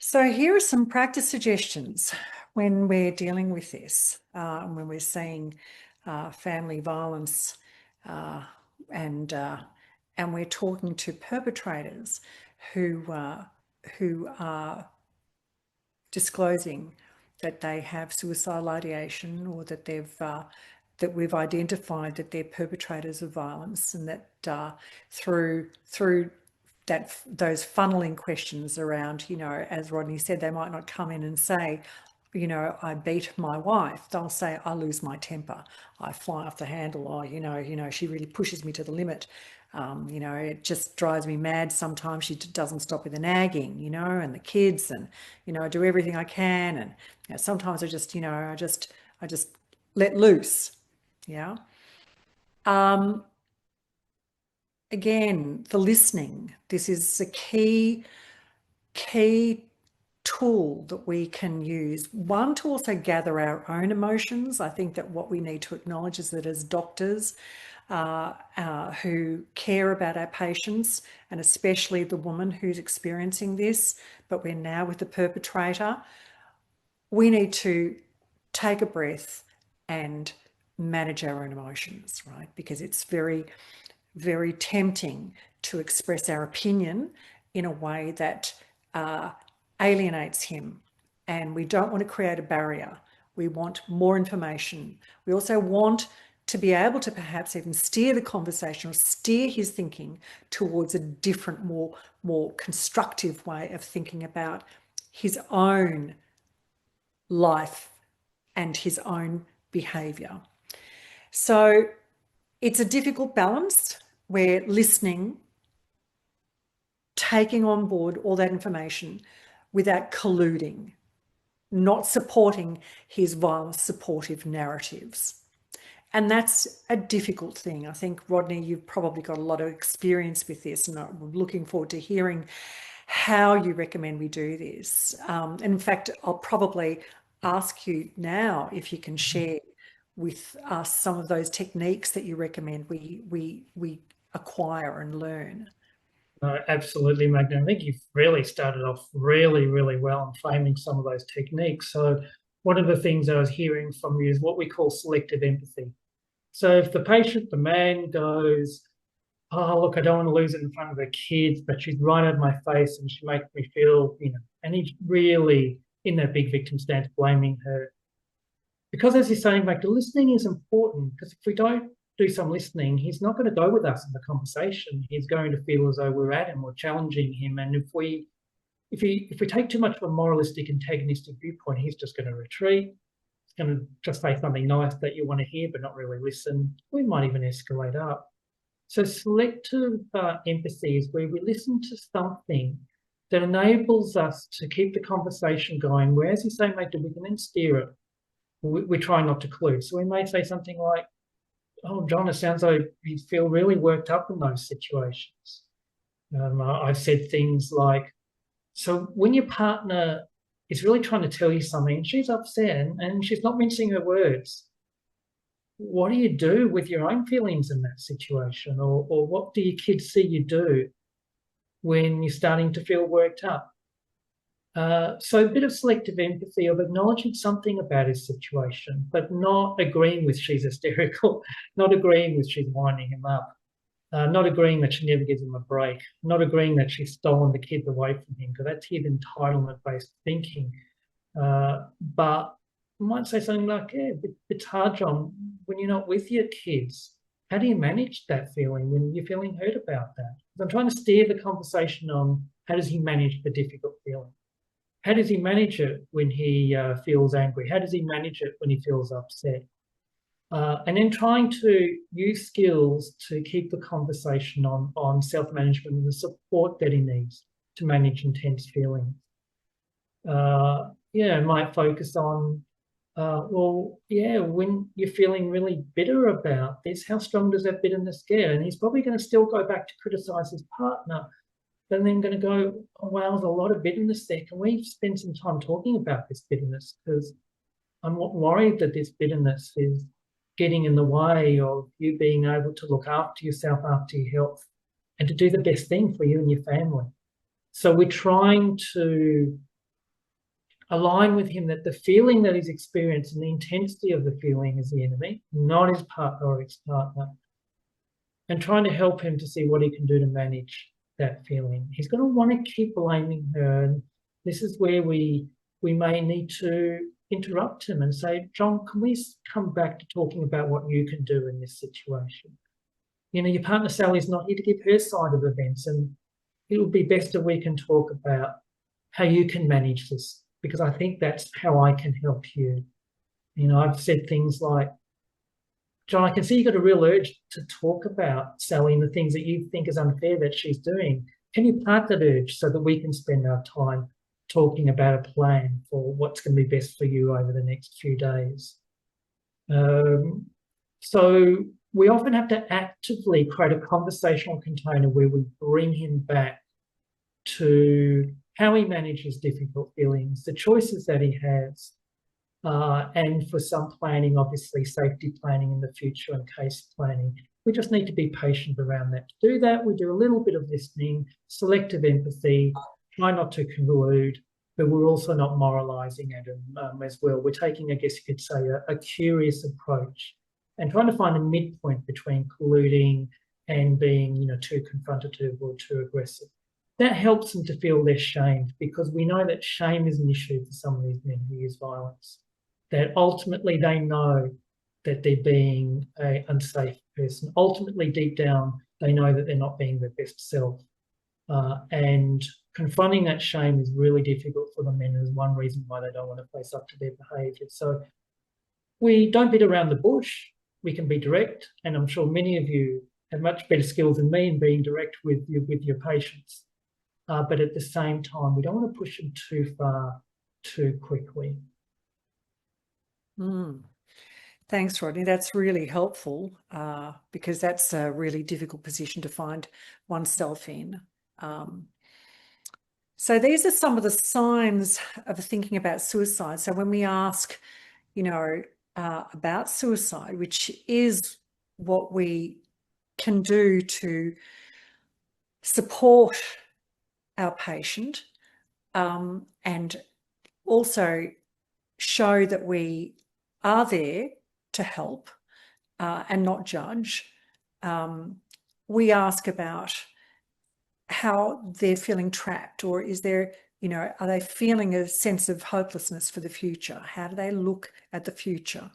So here are some practice suggestions when we're dealing with this, when we're seeing family violence and and we're talking to perpetrators who are disclosing that they have suicidal ideation, or that that we've identified that they're perpetrators of violence, and that through those funneling questions around, as Rodney said, they might not come in and say, I beat my wife. They'll say, I lose my temper, I fly off the handle, or she really pushes me to the limit. It just drives me mad sometimes. She doesn't stop with the nagging, and the kids, and I do everything I can, and sometimes I just let loose. Yeah. Again, the listening. This is a key tool that we can use. One, to also gather our own emotions. I think that what we need to acknowledge is that as doctors who care about our patients, and especially the woman who's experiencing this, but we're now with the perpetrator, we need to take a breath and manage our own emotions, right? Because it's very, very tempting to express our opinion in a way that alienates him, and we don't want to create a barrier. We want more information. We also want to be able to perhaps even steer the conversation, or steer his thinking towards a different, more constructive way of thinking about his own life and his own behaviour. So it's a difficult balance where listening, taking on board all that information without colluding, not supporting his violence supportive narratives. And that's a difficult thing. I think, Rodney, you've probably got a lot of experience with this, and I'm looking forward to hearing how you recommend we do this. And in fact, I'll probably ask you now if you can share with us some of those techniques that you recommend we acquire and learn. Absolutely, Magda. I think you've really started off really, really well in framing some of those techniques. So one of the things I was hearing from you is what we call selective empathy. So if the patient, the man, goes, oh, look, I don't want to lose it in front of the kids, but she's right at my face and she makes me feel, and he's really in that big victim stance blaming her. Because as you're saying, Magda, listening is important, because if we don't do some listening, he's not going to go with us in the conversation. He's going to feel as though we're at him or challenging him. And if we take too much of a moralistic, antagonistic viewpoint, he's just going to retreat. He's going to just say something nice that you want to hear, but not really listen. We might even escalate up. So selective empathy is where we listen to something that enables us to keep the conversation going, where, as you say, Magda, we can then steer it. We try not to collude. So we may say something like, oh, John, it sounds like you feel really worked up in those situations. I've said things like, so when your partner is really trying to tell you something and she's upset and she's not mincing her words, what do you do with your own feelings in that situation? Or what do your kids see you do when you're starting to feel worked up? So a bit of selective empathy, of acknowledging something about his situation, but not agreeing with she's hysterical, not agreeing with she's winding him up, not agreeing that she never gives him a break, not agreeing that she's stolen the kids away from him, because that's his entitlement-based thinking. But I might say something like, yeah, it's hard, John, when you're not with your kids. How do you manage that feeling when you're feeling hurt about that? Because I'm trying to steer the conversation on how does he manage the difficult feeling? How does he manage it when he feels angry? How does he manage it when he feels upset? And then trying to use skills to keep the conversation on self-management and the support that he needs to manage intense feelings. Might focus on, when you're feeling really bitter about this, how strong does that bitterness get? And he's probably going to still go back to criticise his partner, but then going to go, oh, wow, there's a lot of bitterness there. Can we spend some time talking about this bitterness? Because I'm worried that this bitterness is getting in the way of you being able to look after yourself, after your health, and to do the best thing for you and your family. So we're trying to align with him that the feeling that he's experienced and the intensity of the feeling is the enemy, not his partner or ex-partner. and trying to help him to see what he can do to manage that feeling. He's going to want to keep blaming her, and this is where we may need to interrupt him and say, John, can we come back to talking about what you can do in this situation? You know, your partner Sally's not here to give her side of events, and it would be best if we can talk about how you can manage this, because I think that's how I can help you. You know, I've said things like, John, I can see you've got a real urge to talk about Sally and the things that you think is unfair that she's doing. Can you plant that urge so that we can spend our time talking about a plan for what's going to be best for you over the next few days? So we often have to actively create a conversational container where we bring him back to how he manages difficult feelings, the choices that he has, and for some planning, obviously safety planning in the future and case planning. We just need to be patient around that. To do that, we do a little bit of listening, selective empathy, try not to collude, but we're also not moralising at him as well. We're taking, I guess you could say, a curious approach and trying to find a midpoint between colluding and being, you know, too confrontative or too aggressive. That helps them to feel less shamed, because we know that shame is an issue for some of these men who use violence, that ultimately they know that they're being an unsafe person. Ultimately, deep down, they know that they're not being their best self. And confronting that shame is really difficult for the men, is one reason why they don't want to face up to their behaviour. So we don't beat around the bush. We can be direct, and I'm sure many of you have much better skills than me in being direct with your patients. But at the same time, we don't want to push them too far too quickly. Thanks, Rodney. That's really helpful, because that's a really difficult position to find oneself in. So these are some of the signs of thinking about suicide. So when we ask, you know, about suicide, which is what we can do to support our patient, and also show that we are there to help and not judge. We ask about how they're feeling trapped, or is there, you know, are they feeling a sense of hopelessness for the future? How do they look at the future?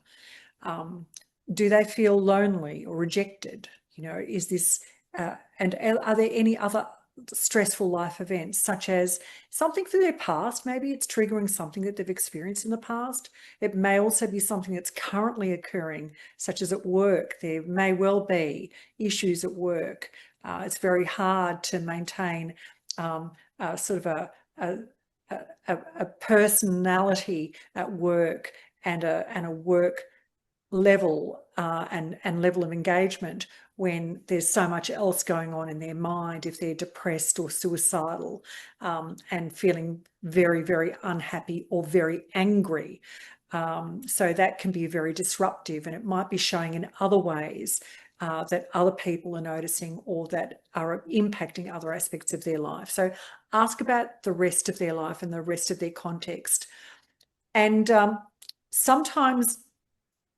Do they feel lonely or rejected? You know, is this, and are there any other stressful life events, such as something from their past? Maybe it's triggering something that they've experienced in the past. It may also be something that's currently occurring, such as at work. There may well be issues at work. It's very hard to maintain sort of a personality at work and a work level and level of engagement when there's so much else going on in their mind, if they're depressed or suicidal, and feeling very, very unhappy or very angry. So that can be very disruptive, and it might be showing in other ways that other people are noticing, or that are impacting other aspects of their life. So ask about the rest of their life and the rest of their context. And sometimes,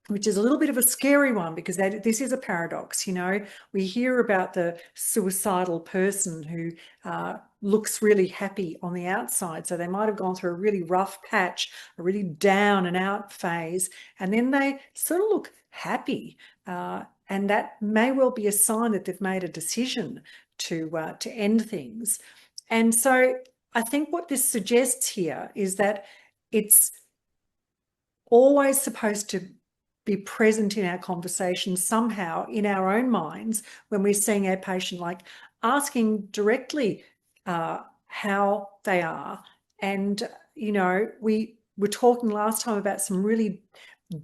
which is a little bit of a scary one, because this is a paradox, you know, we hear about the suicidal person who looks really happy on the outside. So they might have gone through a really rough patch, a really down and out phase, and then they sort of look happy. And that may well be a sign that they've made a decision to end things. And so I think what this suggests here is that it's always supposed to be present in our conversations somehow in our own minds when we're seeing our patient, like asking directly how they are. And, you know, we were talking last time about some really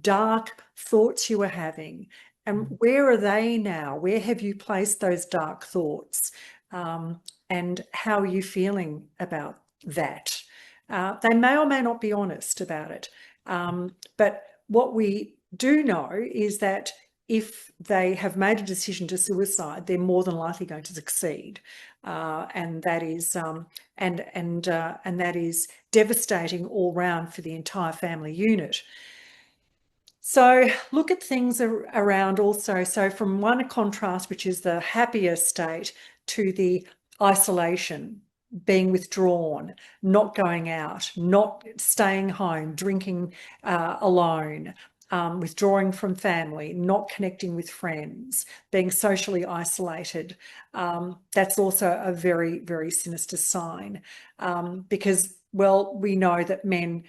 dark thoughts you were having, and where are they now? Where have you placed those dark thoughts? And how are you feeling about that? They may or may not be honest about it. But what we do know is that if they have made a decision to suicide, they're more than likely going to succeed, and that is and that is devastating all round for the entire family unit. So look at things around also. So from one contrast, which is the happier state, to the isolation, being withdrawn, not going out, not staying home, drinking alone, withdrawing from family, not connecting with friends, being socially isolated. That's also a very, very sinister sign, because, well, we know that men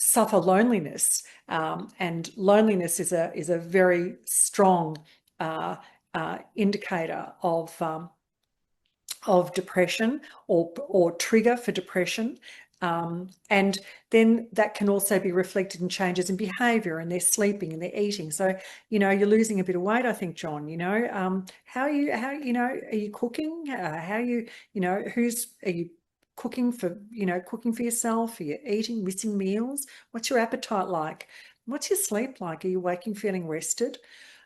suffer loneliness, and loneliness is a very strong indicator of depression, or trigger for depression. And then that can also be reflected in changes in behaviour, and their sleeping and their eating. So, you're losing a bit of weight, I think, John. How are you cooking? Are you cooking for yourself? Are you eating, missing meals? What's your appetite like? What's your sleep like? Are you waking feeling rested?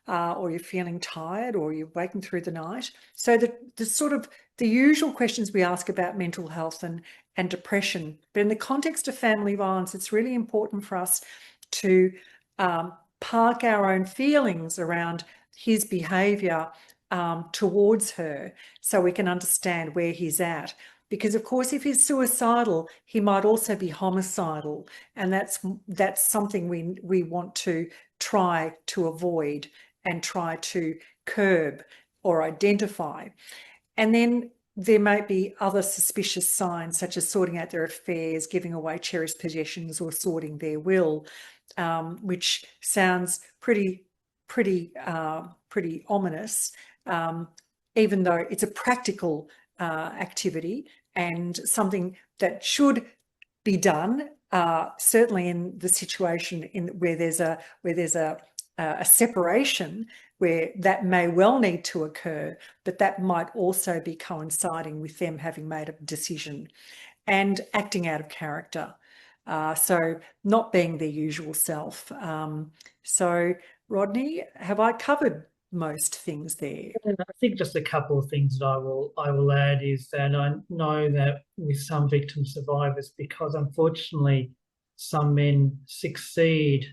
Or you're feeling tired, or you're waking through the night? So the sort of the usual questions we ask about mental health and depression. But in the context of family violence, it's really important for us to park our own feelings around his behaviour towards her, so we can understand where he's at. Because, of course, if he's suicidal, he might also be homicidal, and that's something we want to try to avoid and try to curb or identify. And then there may be other suspicious signs, such as sorting out their affairs, giving away cherished possessions, or sorting their will, which sounds pretty ominous, even though it's a practical activity and something that should be done, certainly in the situation where there's a separation, where that may well need to occur, but that might also be coinciding with them having made a decision and acting out of character. So not being their usual self. So, Rodney, have I covered most things there? And I think just a couple of things that I will add is that I know that with some victim survivors, because unfortunately some men succeed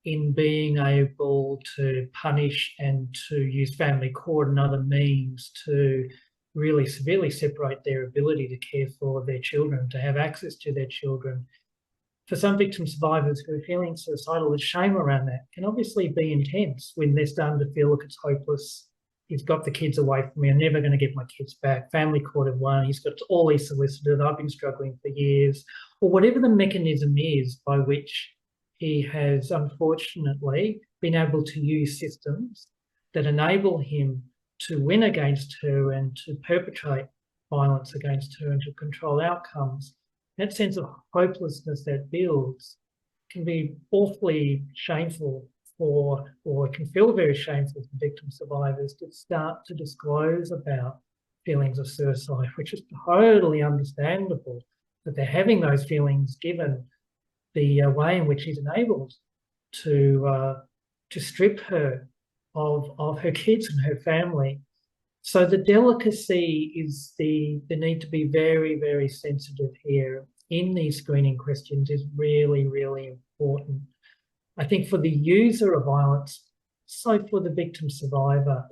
in being able to punish and to use family court and other means to really severely separate their ability to care for their children, to have access to their children. For some victim survivors who are feeling suicidal, the shame around that can obviously be intense when they're starting to feel, look, it's hopeless. He's got the kids away from me. I'm never going to get my kids back. Family court have won. He's got all these solicitors. I've been struggling for years. Or whatever the mechanism is by which he has unfortunately been able to use systems that enable him to win against her and to perpetrate violence against her and to control outcomes. That sense of hopelessness that builds can be awfully shameful or it can feel very shameful for victim survivors to start to disclose about feelings of suicide, which is totally understandable that they're having those feelings given the way in which he's enabled to strip her of her kids and her family. So the delicacy is the need to be very, very sensitive here in these screening questions is really, really important. I think for the user of violence, so for the victim survivor,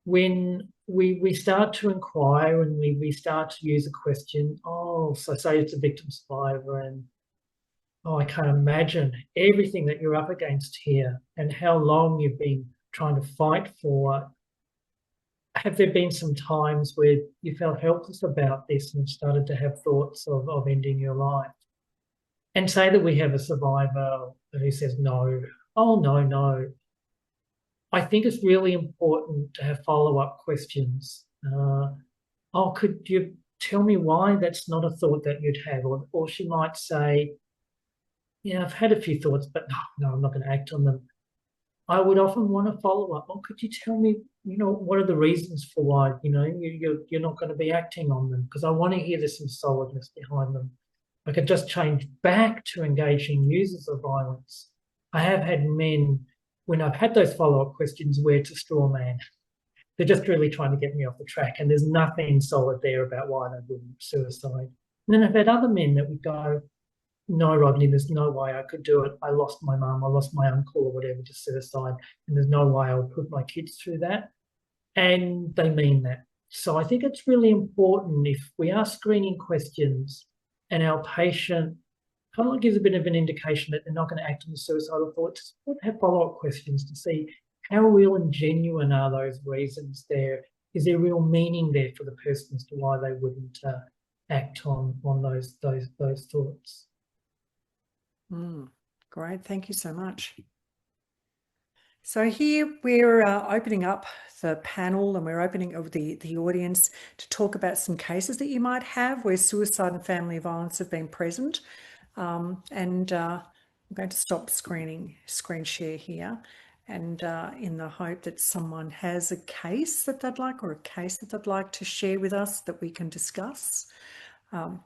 when we start to inquire and we start to use a question, so say it's a victim survivor and, I can't imagine everything that you're up against here and how long you've been trying to fight for. Have there been some times where you felt helpless about this and started to have thoughts of ending your life? And say that we have a survivor who says no. Oh, no. I think it's really important to have follow-up questions. Could you tell me why that's not a thought that you'd have? Or she might say, yeah, I've had a few thoughts, but no, I'm not going to act on them. I would often want to follow up. Could you tell me, what are the reasons for why, you're not going to be acting on them? Because I want to hear there's some solidness behind them. I could just change back to engaging users of violence. I have had men, when I've had those follow-up questions, where it's a straw man. They're just really trying to get me off the track, and there's nothing solid there about why they wouldn't suicide. And then I've had other men that would go, no, Rodney, there's no way I could do it. I lost my mum, I lost my uncle or whatever to suicide, and there's no way I would put my kids through that. And they mean that. So I think it's really important if we ask screening questions and our patient kind of like gives a bit of an indication that they're not going to act on the suicidal thoughts, we'll have follow-up questions to see how real and genuine are those reasons there. Is there real meaning there for the person as to why they wouldn't act on those thoughts? Great, thank you so much. So here we're opening up the panel, and we're opening up the audience to talk about some cases that you might have where suicide and family violence have been present. I'm going to stop screen share here, and in the hope that someone has a case that they'd like, or a case that they'd like to share with us that we can discuss,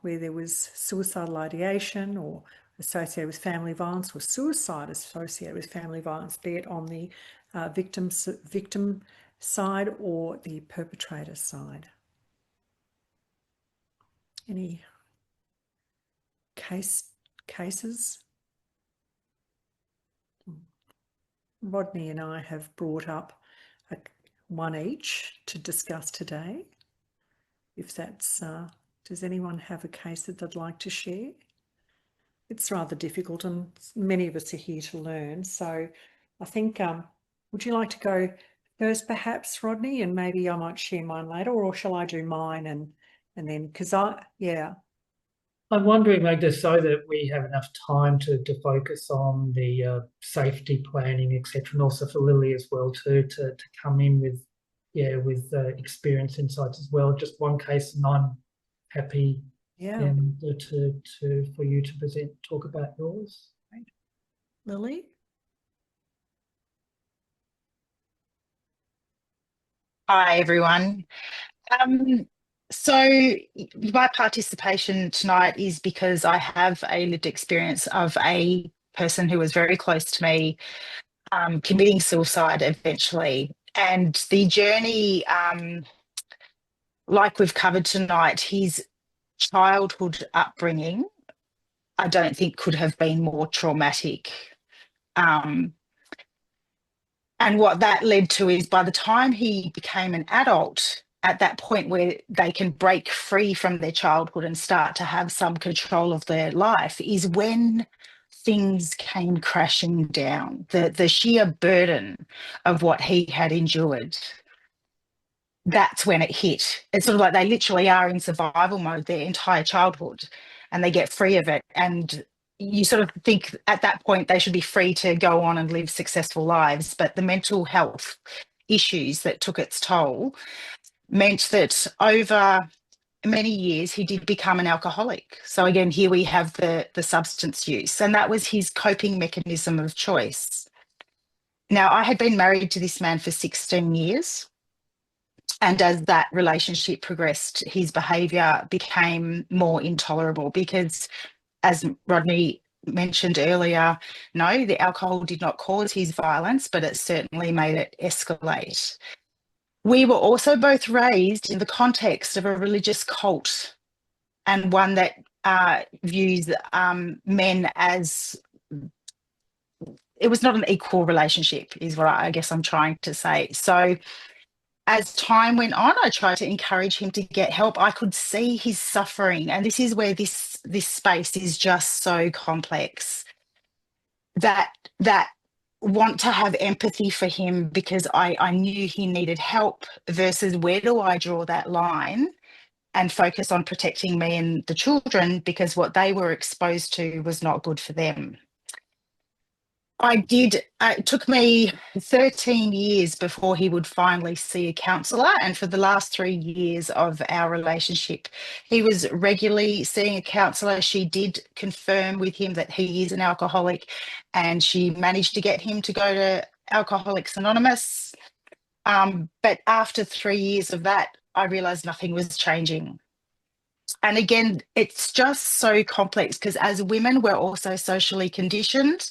where there was suicidal ideation or associated with family violence, or suicide associated with family violence, be it on the victim side or the perpetrator side. Any cases? Rodney and I have brought up one each to discuss today. If that's, does anyone have a case that they'd like to share? It's rather difficult, and many of us are here to learn. So I think, would you like to go first perhaps, Rodney, and maybe I might share mine later, or shall I do mine and then, because I'm wondering, Magda, so that we have enough time to focus on the safety planning, etc., and also for Lily as well too, to come in with experience insights as well. Just one case, and I'm happy for you to talk about yours. Right. Lily? Hi, everyone. So my participation tonight is because I have a lived experience of a person who was very close to me committing suicide eventually. And the journey, like we've covered tonight, his childhood upbringing, I don't think could have been more traumatic. And what that led to is by the time he became an adult, at that point where they can break free from their childhood and start to have some control of their life, is when things came crashing down. The sheer burden of what he had endured, that's when it hit. It's sort of like they literally are in survival mode their entire childhood, and they get free of it. And you sort of think at that point they should be free to go on and live successful lives. But the mental health issues that took its toll meant that over many years he did become an alcoholic. So again, here we have the substance use, and that was his coping mechanism of choice. Now, I had been married to this man for 16 years. And as that relationship progressed, his behaviour became more intolerable because, as Rodney mentioned earlier, no, the alcohol did not cause his violence, but it certainly made it escalate. We were also both raised in the context of a religious cult, and one that views men as, it was not an equal relationship, is what I guess I'm trying to say. So as time went on, I tried to encourage him to get help. I could see his suffering, and this is where this space is just so complex, that want to have empathy for him because I knew he needed help, versus where do I draw that line and focus on protecting me and the children, because what they were exposed to was not good for them. It took me 13 years before he would finally see a counsellor, and for the last 3 years of our relationship, he was regularly seeing a counsellor. She did confirm with him that he is an alcoholic, and she managed to get him to go to Alcoholics Anonymous. But after 3 years of that, I realised nothing was changing. And again, it's just so complex because as women, we're also socially conditioned,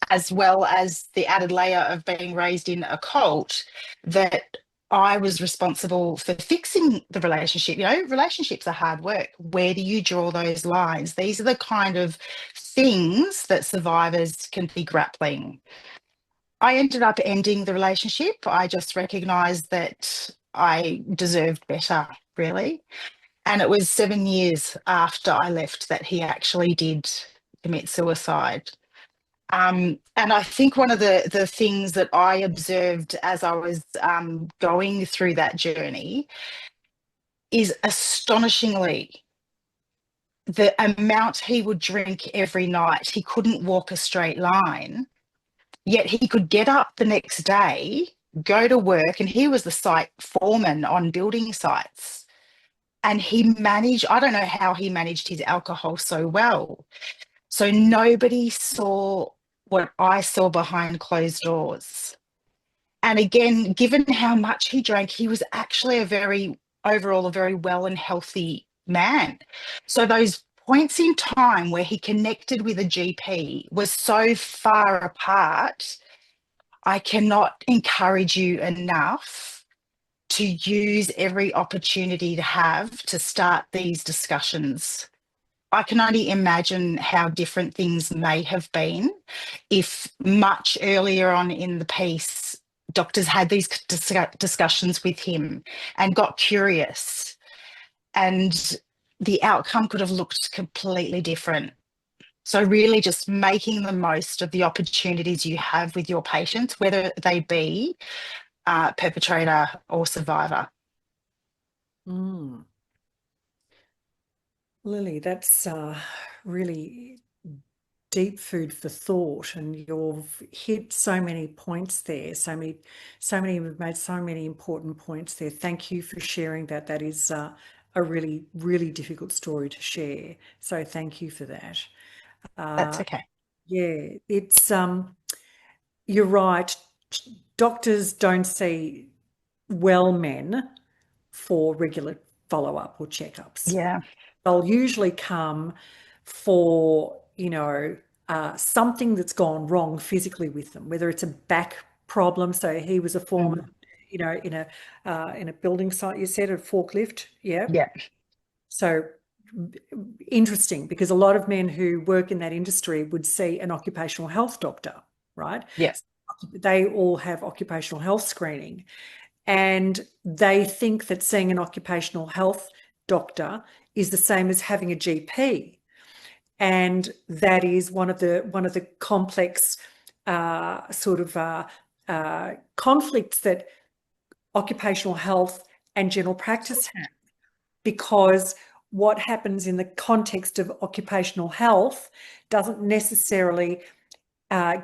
as well as the added layer of being raised in a cult, that I was responsible for fixing the relationship. You know, relationships are hard work. Where do you draw those lines? These are the kind of things that survivors can be grappling. I ended up ending the relationship. I just recognised that I deserved better, really. And it was 7 years after I left that he actually did commit suicide. And I think one of the things that I observed as I was going through that journey is astonishingly the amount he would drink every night. He couldn't walk a straight line, yet he could get up the next day, go to work, and he was the site foreman on building sites. And he managed, I don't know how he managed his alcohol so well. So nobody saw what I saw behind closed doors. And again, given how much he drank, he was actually overall a very well and healthy man. So those points in time where he connected with a GP was so far apart. I cannot encourage you enough to use every opportunity to have to start these discussions. I can only imagine how different things may have been if much earlier on in the piece, doctors had these discussions with him and got curious, and the outcome could have looked completely different. So really just making the most of the opportunities you have with your patients, whether they be perpetrator or survivor. Mm. Lily, that's really deep food for thought, and you've hit so many points there. You've made so many important points there. Thank you for sharing that. That is a really, really difficult story to share. So thank you for that. That's okay. Yeah, it's you're right. Doctors don't see well men for regular follow-up or checkups. Yeah. They'll usually come for, something that's gone wrong physically with them, whether it's a back problem. So he was a foreman, in a building site, you said, a forklift. Yeah. Yeah. So interesting, because a lot of men who work in that industry would see an occupational health doctor, right? Yes. They all have occupational health screening, and they think that seeing an occupational health doctor is the same as having a GP, and that is one of the complex conflicts that occupational health and general practice have, because what happens in the context of occupational health doesn't necessarily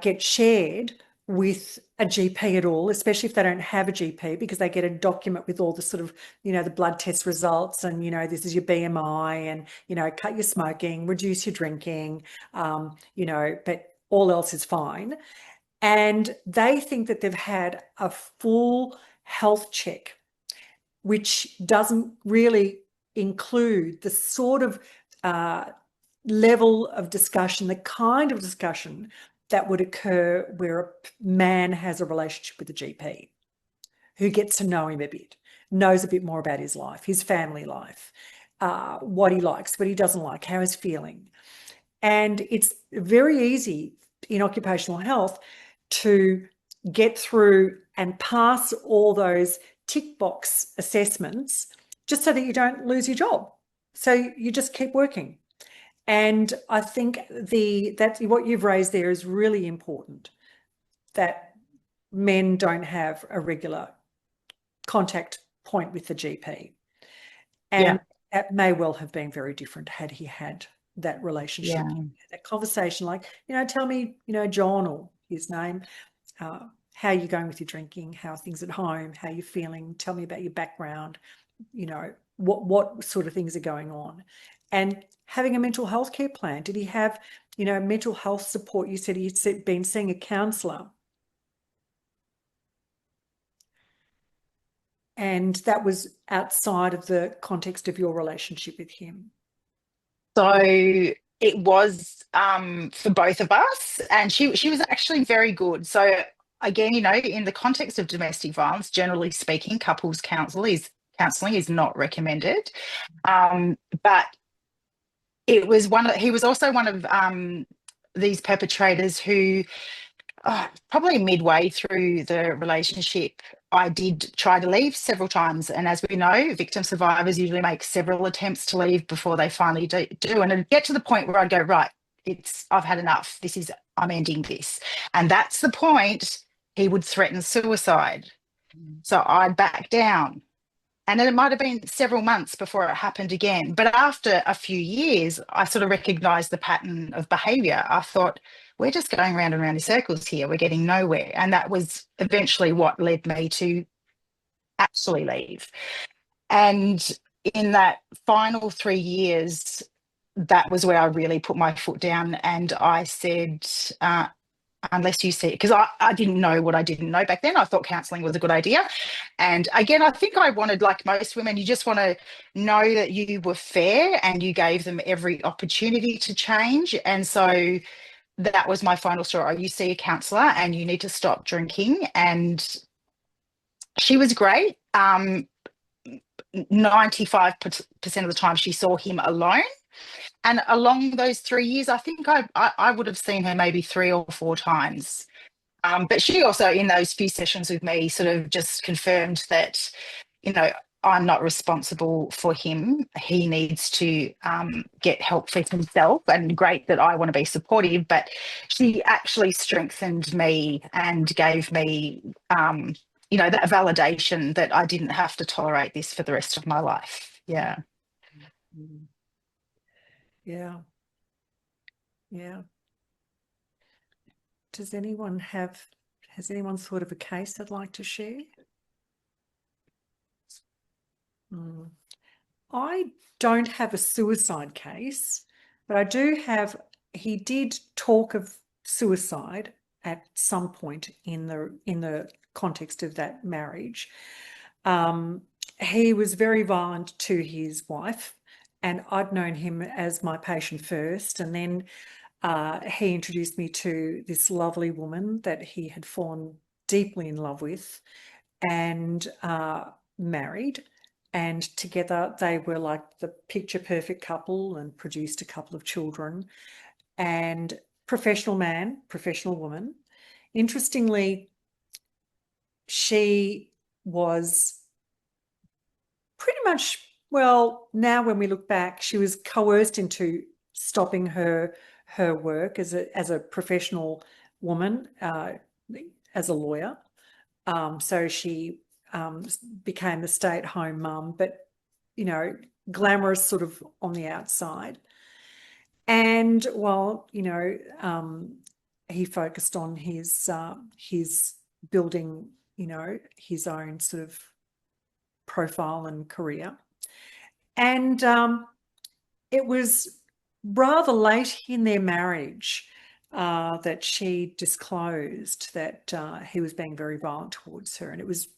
get shared with a GP at all, especially if they don't have a GP, because they get a document with all the sort of, the blood test results, and, this is your BMI, and, cut your smoking, reduce your drinking, but all else is fine. And they think that they've had a full health check, which doesn't really include the sort of level of discussion, the kind of discussion that would occur where a man has a relationship with a GP who gets to know him a bit, knows a bit more about his life, his family life, what he likes, what he doesn't like, how he's feeling. And it's very easy in occupational health to get through and pass all those tick box assessments just so that you don't lose your job. So you just keep working. And I think that what you've raised there is really important, that men don't have a regular contact point with the GP. And that may well have been very different had he had that relationship, that conversation, like, tell me, John, or his name, how are you going with your drinking? How are things at home? How are you feeling? Tell me about your background. What sort of things are going on? And having a mental health care plan. Did he have, mental health support? You said he'd been seeing a counsellor. And that was outside of the context of your relationship with him. So it was for both of us, and she was actually very good. So again, you know, in the context of domestic violence, generally speaking, couples counselling is not recommended. But he was also one of these perpetrators who, probably midway through the relationship, I did try to leave several times. And as we know, victim survivors usually make several attempts to leave before they finally do. And it'd get to the point where I'd go, right, I've had enough. I'm ending this. And that's the point he would threaten suicide. So I'd back down. And then it might have been several months before it happened again. But after a few years, I sort of recognised the pattern of behaviour. I thought, we're just going round and round in circles here. We're getting nowhere. And that was eventually what led me to actually leave. And in that final 3 years, that was where I really put my foot down and I said, unless you see it, because I didn't know what I didn't know back then. I thought counselling was a good idea. And again, I think I wanted, like most women, you just want to know that you were fair and you gave them every opportunity to change. And so that was my final straw. You see a counsellor and you need to stop drinking. And she was great. 95% of the time she saw him alone. And along those 3 years, I think I would have seen her maybe 3 or 4 times. But she also, in those few sessions with me, sort of just confirmed that, you know, I'm not responsible for him. He needs to get help for himself, and great that I want to be supportive. But she actually strengthened me and gave me, you know, that validation that I didn't have to tolerate this for the rest of my life. Yeah. Yeah. Yeah. Has anyone thought of a case they'd like to share? I don't have a suicide case, but he did talk of suicide at some point in the context of that marriage. He was very violent to his wife, and I'd known him as my patient first, and then he introduced me to this lovely woman that he had fallen deeply in love with and married. And together they were like the picture perfect couple and produced a couple of children. And professional man, professional woman. Interestingly, she was pretty much, well, now when we look back, she was coerced into stopping her work as a professional woman, as a lawyer. So she became a stay-at-home mum, but, you know, glamorous sort of on the outside. And while, you know, he focused on his building, you know, his own sort of profile and career. And it was rather late in their marriage that she disclosed that he was being very violent towards her. And it was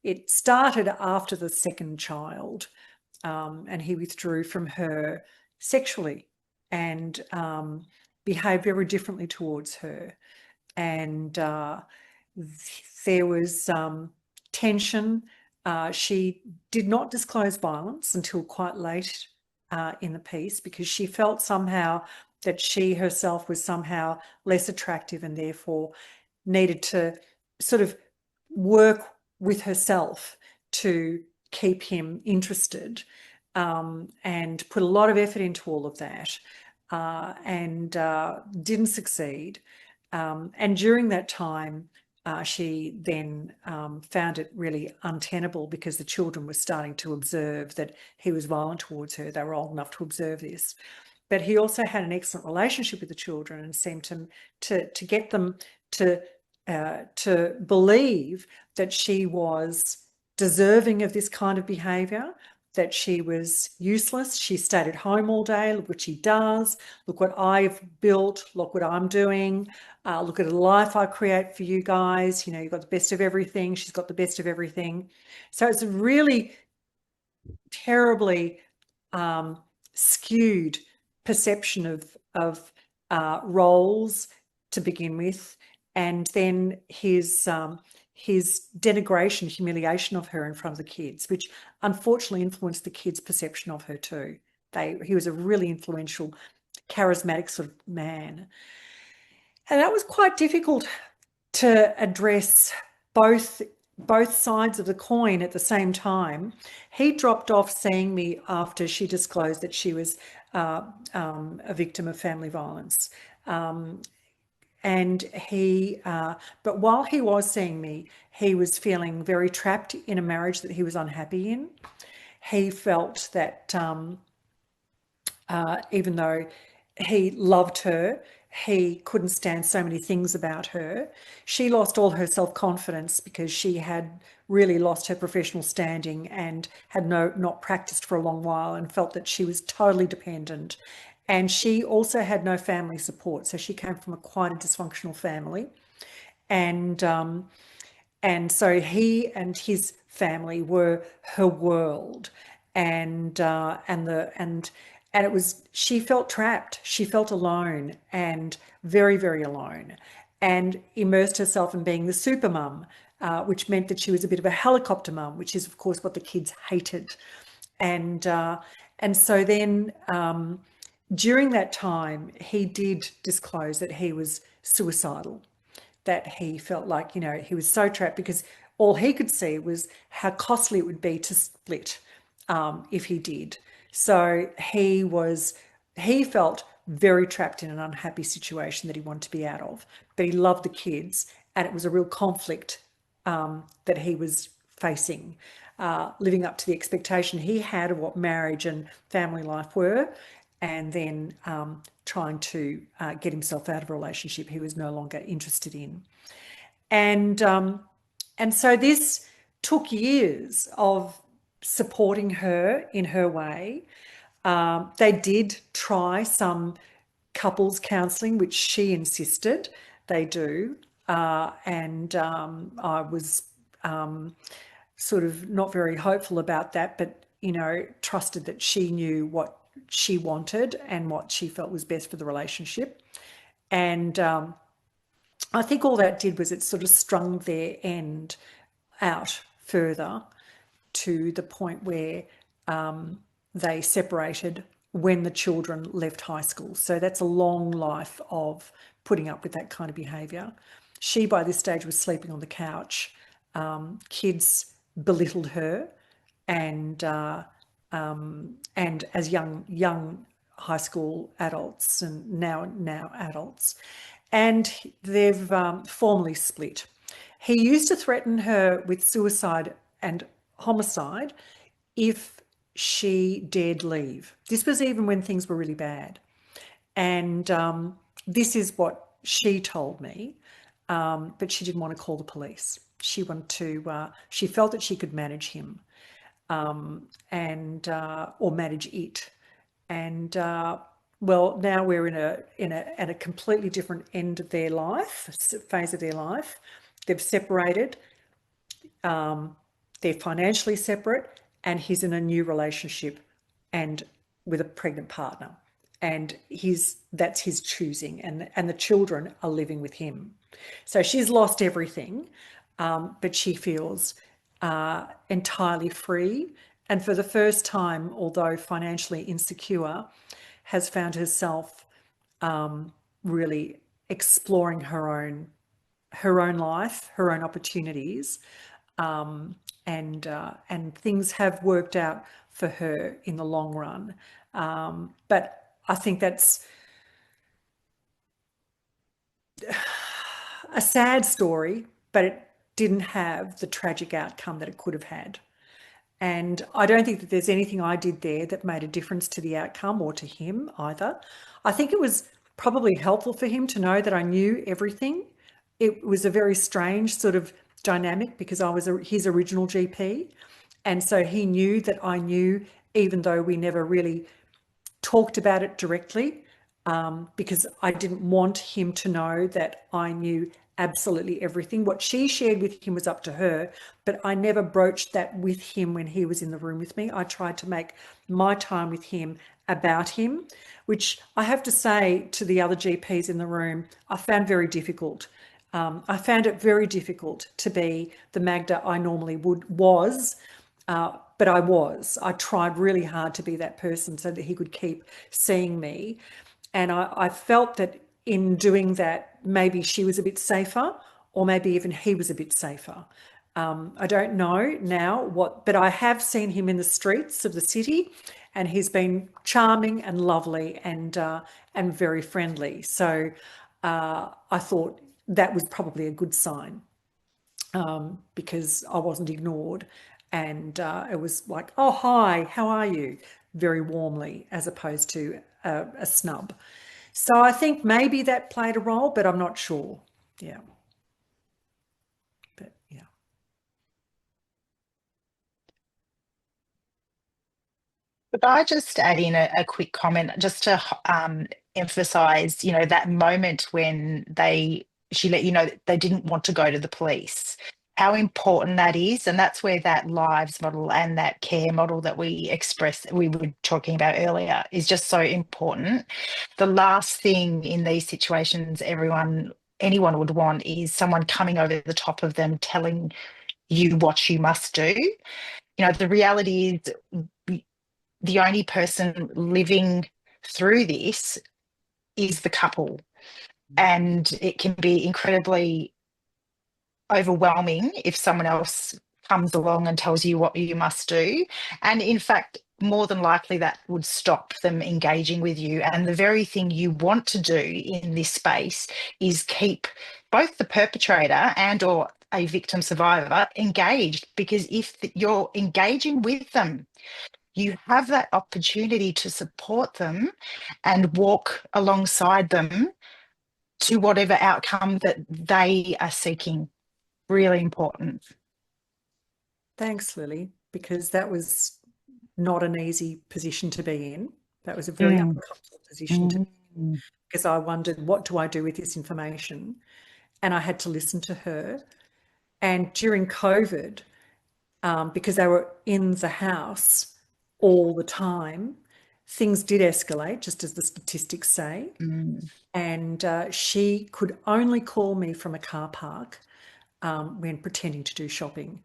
it started after the second child, and he withdrew from her sexually and behaved very differently towards her. And there was tension. She did not disclose violence until quite late in the piece, because she felt somehow that she herself was somehow less attractive and therefore needed to sort of work with herself to keep him interested, and put a lot of effort into all of that, and didn't succeed. And during that time, she then found it really untenable, because the children were starting to observe that he was violent towards her. They were old enough to observe this. But he also had an excellent relationship with the children and seemed to get them to believe that she was deserving of this kind of behaviour, that she was useless. She stayed at home all day. Look what she does. Look what I've built. Look what I'm doing. Look at the life I create for you guys. You know, you've got the best of everything. She's got the best of everything. So it's a really terribly skewed perception of roles to begin with. and then his denigration, humiliation of her in front of the kids, which unfortunately influenced the kids' perception of her too. He was a really influential, charismatic sort of man. And that was quite difficult to address both sides of the coin at the same time. He dropped off seeing me after she disclosed that she was a victim of family violence. And but while he was seeing me, he was feeling very trapped in a marriage that he was unhappy in. He felt that even though he loved her, he couldn't stand so many things about her. She lost all her self-confidence because she had really lost her professional standing and had not practiced for a long while, and felt that she was totally dependent. And she also had no family support. So she came from quite a dysfunctional family. And so he and his family were her world. And it was, she felt trapped. She felt alone, and very, very alone, and immersed herself in being the super mum, which meant that she was a bit of a helicopter mum, which is of course what the kids hated. And so then during that time, he did disclose that he was suicidal, that he felt like, he was so trapped because all he could see was how costly it would be to split if he did. So he felt very trapped in an unhappy situation that he wanted to be out of, but he loved the kids, and it was a real conflict that he was facing, living up to the expectation he had of what marriage and family life were, and then trying to get himself out of a relationship he was no longer interested in. And so this took years of supporting her in her way. They did try some couples counselling, which she insisted they do. And I was sort of not very hopeful about that, but, trusted that she knew what she wanted and what she felt was best for the relationship. And I think all that did was it sort of strung their end out further to the point where they separated when the children left high school. So that's a long life of putting up with that kind of behaviour. She, by this stage, was sleeping on the couch. Kids belittled her, and as young high school adults, and now adults, and they've formally split. He used to threaten her with suicide and homicide if she dared leave. This was even when things were really bad. And this is what she told me, but she didn't want to call the police. She wanted to, she felt that she could manage him, or manage it. And well, now we're at a completely different end of their life, phase of their life. They've separated. They're financially separate, and he's in a new relationship and with a pregnant partner, and that's his choosing, and the children are living with him. So she's lost everything, but she feels entirely free, and for the first time, although financially insecure, has found herself really exploring her own life, her own opportunities, and things have worked out for her in the long run. But I think that's a sad story, but it didn't have the tragic outcome that it could have had. And I don't think that there's anything I did there that made a difference to the outcome or to him either. I think it was probably helpful for him to know that I knew everything. It was a very strange sort of dynamic because I was his original GP. And so he knew that I knew, even though we never really talked about it directly, because I didn't want him to know that I knew absolutely everything. What she shared with him was up to her, but I never broached that with him when he was in the room with me. I tried to make my time with him about him, which I have to say to the other GPs in the room, I found very difficult. I found it very difficult to be the Magda I normally was, but I was. I tried really hard to be that person so that he could keep seeing me. And I felt that in doing that, maybe she was a bit safer, or maybe even he was a bit safer. I don't know now but I have seen him in the streets of the city, and he's been charming and lovely and very friendly. So I thought that was probably a good sign, because I wasn't ignored, and it was like, oh, hi, how are you? Very warmly, as opposed to a snub. So I think maybe that played a role, but I'm not sure. Yeah. But yeah. But I just add in a quick comment just to emphasize, you know, that moment when she let you know that they didn't want to go to the police, how important that is. And that's where that lives model and that care model that we were talking about earlier, is just so important. The last thing in these situations anyone would want is someone coming over the top of them telling you what you must do. You know, the reality is the only person living through this is the couple, and it can be incredibly overwhelming if someone else comes along and tells you what you must do. And in fact, more than likely that would stop them engaging with you. And the very thing you want to do in this space is keep both the perpetrator and or a victim survivor engaged, because if you're engaging with them, you have that opportunity to support them and walk alongside them to whatever outcome that they are seeking. Really important. Thanks, Lily, because that was not an easy position to be in. That was a very uncomfortable position to be in, because I wondered, what do I do with this information? And I had to listen to her. And during COVID, because they were in the house all the time, things did escalate, just as the statistics say. And she could only call me from a car park when pretending to do shopping,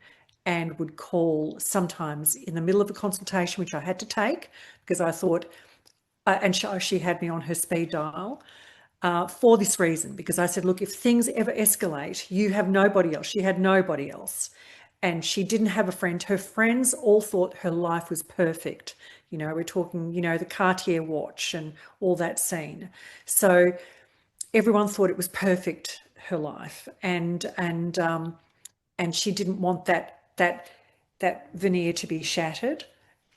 and would call sometimes in the middle of a consultation, which I had to take because I thought, and she had me on her speed dial for this reason, because I said, look, if things ever escalate, you have nobody else. She had nobody else. And she didn't have a friend. Her friends all thought her life was perfect. You know, we're talking, you know, the Cartier watch and all that scene. So everyone thought it was perfect, her life. And she didn't want that veneer to be shattered.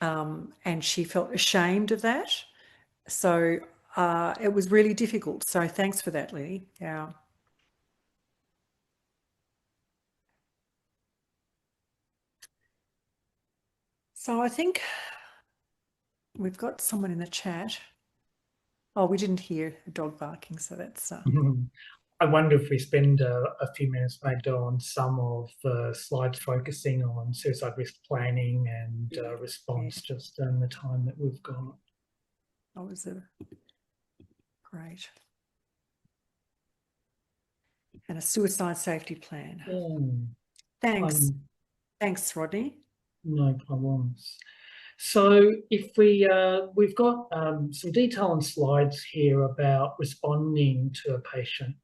And she felt ashamed of that. So it was really difficult. So thanks for that, Lily. Yeah. So I think we've got someone in the chat. Oh, we didn't hear a dog barking, so that's... I wonder if we spend a few minutes maybe on some of the slides focusing on suicide risk planning and response, just in the time that we've got. That was great. And a suicide safety plan. Thanks. Thanks, Rodney. No problems. So if we've got some detail on slides here about responding to a patient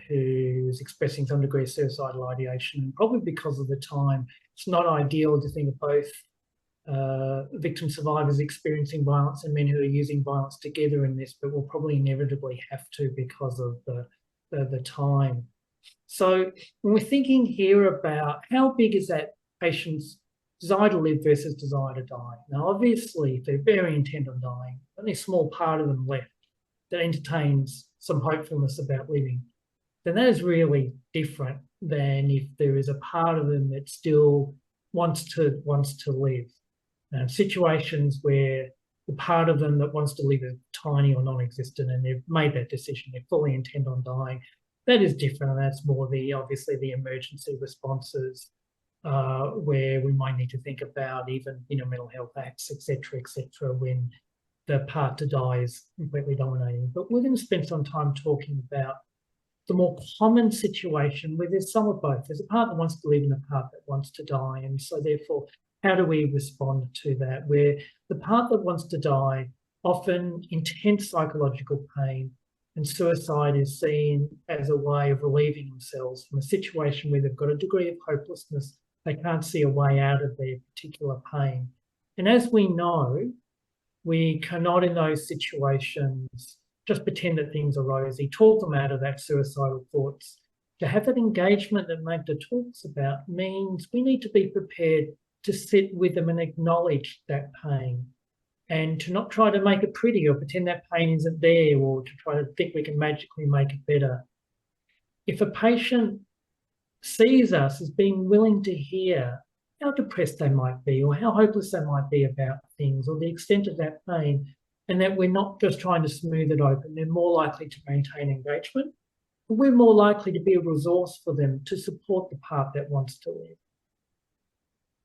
who's expressing some degree of suicidal ideation, and probably because of the time, it's not ideal to think of both victim survivors experiencing violence and men who are using violence together in this, but we'll probably inevitably have to because of the time. So when we're thinking here about how big is that patient's desire to live versus desire to die. Now, obviously, if they're very intent on dying, only a small part of them left that entertains some hopefulness about living, then that is really different than if there is a part of them that still wants to live. Situations where the part of them that wants to live is tiny or non-existent, and they've made that decision, they're fully intent on dying, that is different, and that's more obviously the emergency responses, where we might need to think about even, you know, mental health acts, etc., when the part to die is completely dominating. But we're going to spend some time talking about the more common situation where there's some of both. There's a part that wants to live and a part that wants to die. And so therefore, how do we respond to that? Where the part that wants to die, often intense psychological pain, and suicide is seen as a way of relieving themselves from a situation where they've got a degree of hopelessness. They can't see a way out of their particular pain. And as we know, we cannot in those situations just pretend that things are rosy, talk them out of that suicidal thoughts. To have that engagement that Magda talks about means we need to be prepared to sit with them and acknowledge that pain, and to not try to make it pretty or pretend that pain isn't there, or to try to think we can magically make it better. If a patient sees us as being willing to hear how depressed they might be, or how hopeless they might be about things, or the extent of that pain, and that we're not just trying to smooth it open, they're more likely to maintain engagement. We're more likely to be a resource for them to support the part that wants to live.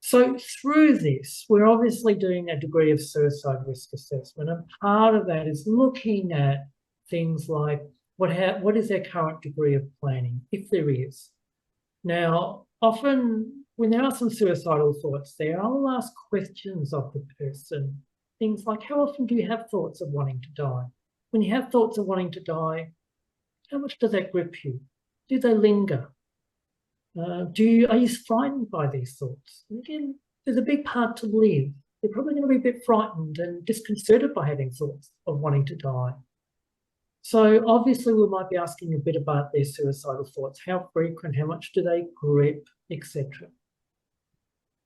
So through this, we're obviously doing a degree of suicide risk assessment, and part of that is looking at things like what is their current degree of planning, if there is. Now, often when there are some suicidal thoughts there, I'll ask questions of the person. Things like, how often do you have thoughts of wanting to die? When you have thoughts of wanting to die, how much does that grip you? Do they linger? Are you frightened by these thoughts? And again, there's a big part to live. They're probably going to be a bit frightened and disconcerted by having thoughts of wanting to die. So obviously we might be asking a bit about their suicidal thoughts. How frequent, how much do they grip, etc.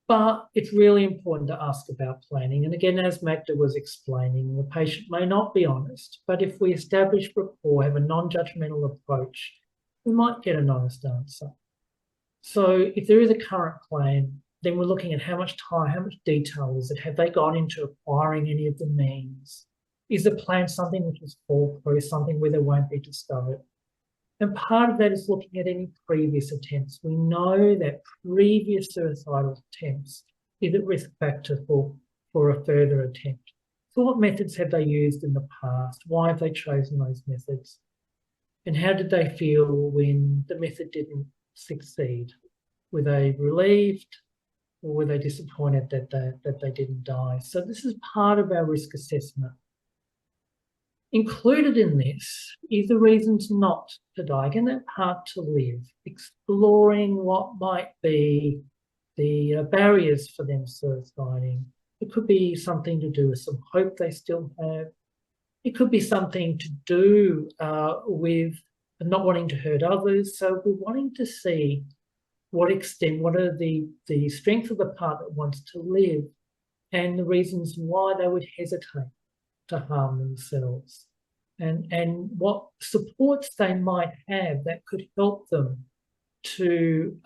But it's really important to ask about planning. And again, as Magda was explaining, the patient may not be honest, but if we establish rapport, have a non-judgmental approach, we might get an honest answer. So if there is a current plan, then we're looking at how much time, how much detail is it? Have they gone into acquiring any of the means? Is the plan something which is foolproof, something where they won't be discovered? And part of that is looking at any previous attempts. We know that previous suicidal attempts is a risk factor for a further attempt. So what methods have they used in the past? Why have they chosen those methods? And how did they feel when the method didn't succeed? Were they relieved, or were they disappointed that they didn't die? So this is part of our risk assessment. Included in this is the reasons not to die. Again, that part to live, exploring what might be the barriers for them suiciding. It could be something to do with some hope they still have. It could be something to do with not wanting to hurt others. So we're wanting to see what are the strengths of the part that wants to live, and the reasons why they would hesitate to harm themselves, and what supports they might have that could help them to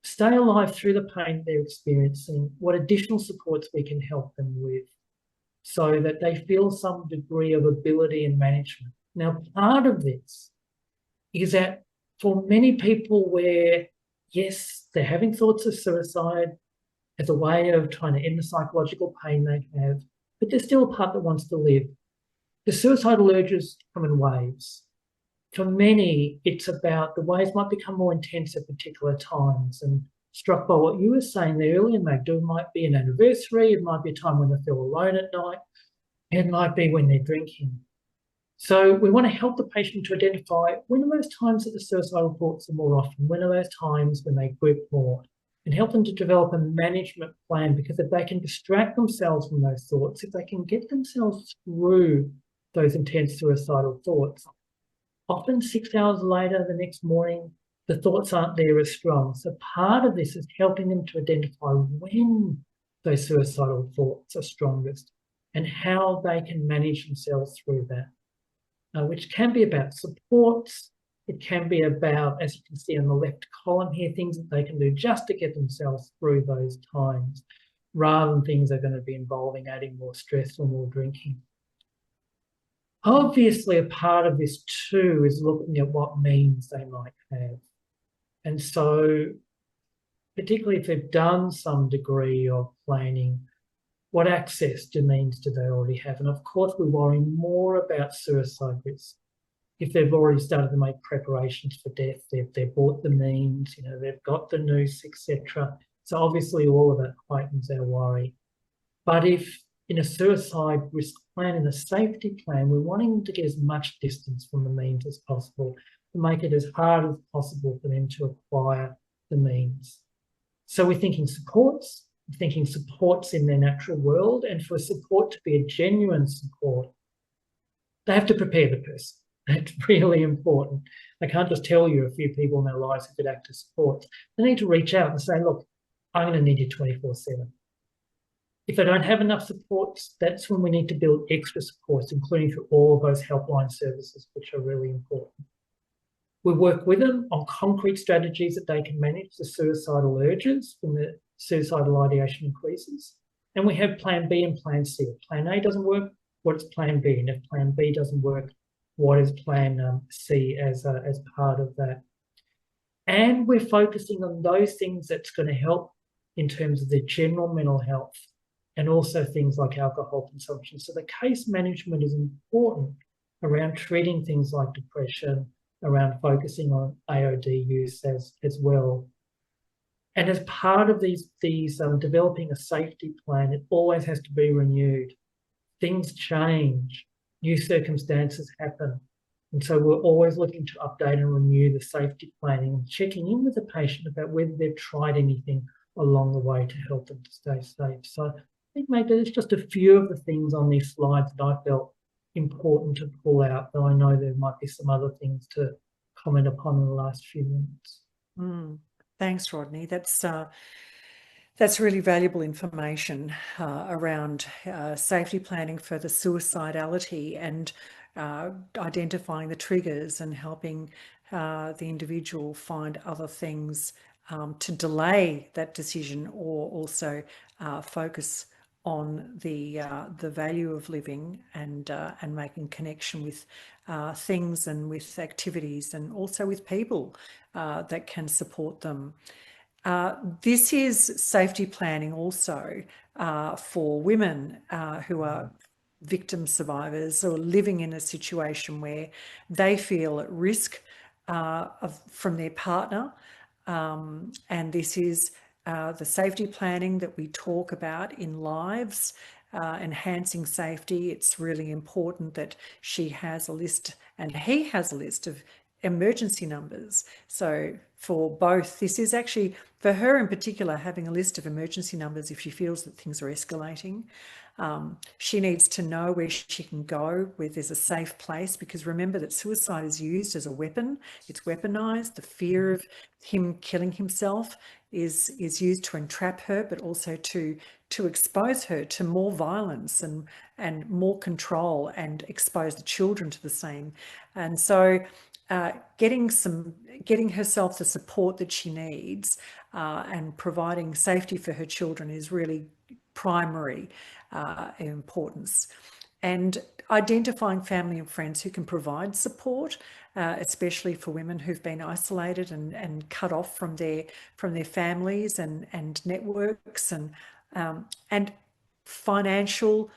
stay alive through the pain they're experiencing, what additional supports we can help them with so that they feel some degree of ability and management. Now, part of this is that for many people where, yes, they're having thoughts of suicide as a way of trying to end the psychological pain they have, but there's still a part that wants to live. The suicidal urges come in waves. For many, it's about the waves might become more intense at particular times. And struck by what you were saying there earlier, Magda, it might be an anniversary, it might be a time when they feel alone at night, it might be when they're drinking. So we want to help the patient to identify when are those times that the suicidal thoughts are more often, when are those times when they grip more, and help them to develop a management plan, because if they can distract themselves from those thoughts, if they can get themselves through those intense suicidal thoughts, often 6 hours later, the next morning, the thoughts aren't there as strong. So part of this is helping them to identify when those suicidal thoughts are strongest and how they can manage themselves through that, which can be about supports. It can be about, as you can see on the left column here, things that they can do just to get themselves through those times, rather than things that are going to be involving adding more stress or more drinking. Obviously, a part of this too is looking at what means they might have. And so, particularly if they've done some degree of planning, what access to means do they already have? And of course, we worry more about suicide risk if they've already started to make preparations for death, they've bought the means, you know, they've got the noose, etc. So obviously all of that heightens our worry. But if in a suicide risk plan, in a safety plan, we're wanting to get as much distance from the means as possible to make it as hard as possible for them to acquire the means. So we're thinking supports, in their natural world, and for support to be a genuine support, they have to prepare the person. That's really important. They can't just tell you a few people in their lives who could act as support. They need to reach out and say, look, I'm going to need you 24/7. If they don't have enough supports, that's when we need to build extra supports, including through all of those helpline services, which are really important. We work with them on concrete strategies that they can manage the suicidal urges when the suicidal ideation increases. And we have plan B and plan C. If plan A doesn't work, what is plan B? And if plan B doesn't work, what is plan C as part of that? And we're focusing on those things that's going to help in terms of their general mental health and also things like alcohol consumption. So the case management is important around treating things like depression, around focusing on AOD use as well. And as part of these developing a safety plan, it always has to be renewed. Things change, new circumstances happen. And so we're always looking to update and renew the safety planning and checking in with the patient about whether they've tried anything along the way to help them to stay safe. So I think maybe there's just a few of the things on these slides that I felt important to pull out, though I know there might be some other things to comment upon in the last few minutes. Thanks, Rodney. That's really valuable information around safety planning for the suicidality and identifying the triggers and helping the individual find other things to delay that decision, or also focus on the value of living and making connection with things and with activities and also with people that can support them. This is safety planning also for women who are victim survivors or living in a situation where they feel at risk from their partner. And this is the safety planning that we talk about in Lives, enhancing safety. It's really important that she has a list and he has a list of emergency numbers. So for both, this is actually, for her in particular, having a list of emergency numbers if she feels that things are escalating. She needs to know where she can go, where there's a safe place, because remember that suicide is used as a weapon. It's weaponized. The fear of him killing himself is used to entrap her, but also to expose her to more violence and more control, and expose the children to the same. And so getting herself the support that she needs and providing safety for her children is really primary importance. And identifying family and friends who can provide support, especially for women who've been isolated and cut off from their families and networks, and financial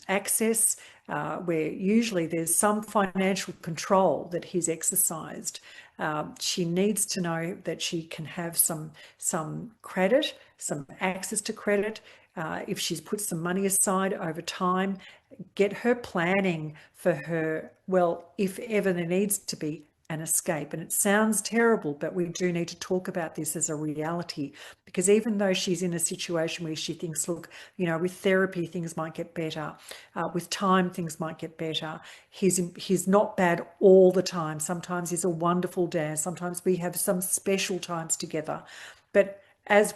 access, where usually there's some financial control that he's exercised. She needs to know that she can have some credit, some access to credit. If she's put some money aside over time, get her planning for her, well, if ever there needs to be an escape. And it sounds terrible, but we do need to talk about this as a reality, because even though she's in a situation where she thinks, look, you know, with therapy things might get better, with time things might get better, he's not bad all the time. Sometimes he's a wonderful dad, sometimes we have some special times together, but as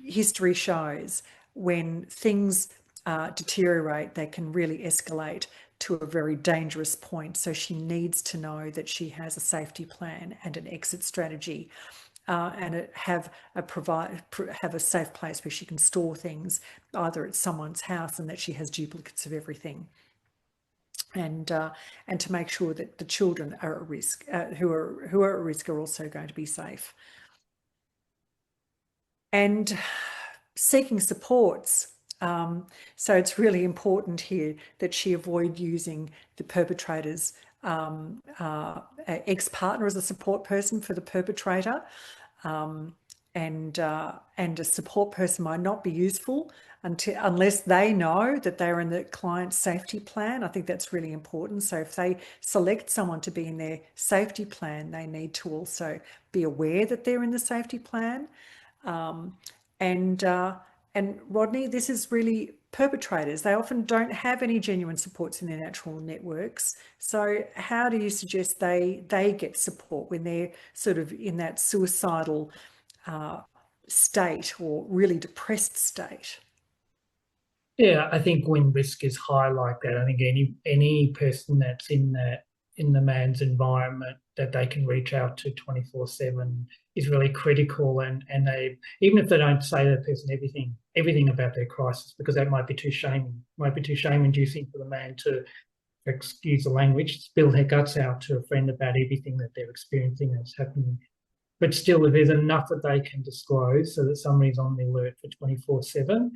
history shows, when things deteriorate, they can really escalate to a very dangerous point. So she needs to know that she has a safety plan and an exit strategy, and have a safe place where she can store things, either at someone's house, and that she has duplicates of everything. And to make sure that the children are at risk, who are at risk, are also going to be safe. And seeking supports So it's really important here that she avoid using the perpetrator's ex-partner as a support person for the perpetrator. And a support person might not be useful unless they know that they're in the client's safety plan. I think that's really important. So if they select someone to be in their safety plan, they need to also be aware that they're in the safety plan. And Rodney, this is really perpetrators. They often don't have any genuine supports in their natural networks. So how do you suggest they get support when they're sort of in that suicidal state or really depressed state? Yeah, I think when risk is high like that, I think any person that's in the man's environment that they can reach out to 24/7 is really critical. And they, even if they don't say to that person everything about their crisis, because that might be too shame-inducing for the man to, excuse the language, spill their guts out to a friend about everything that they're experiencing that's happening. But still, if there's enough that they can disclose so that somebody's on the alert for 24/7,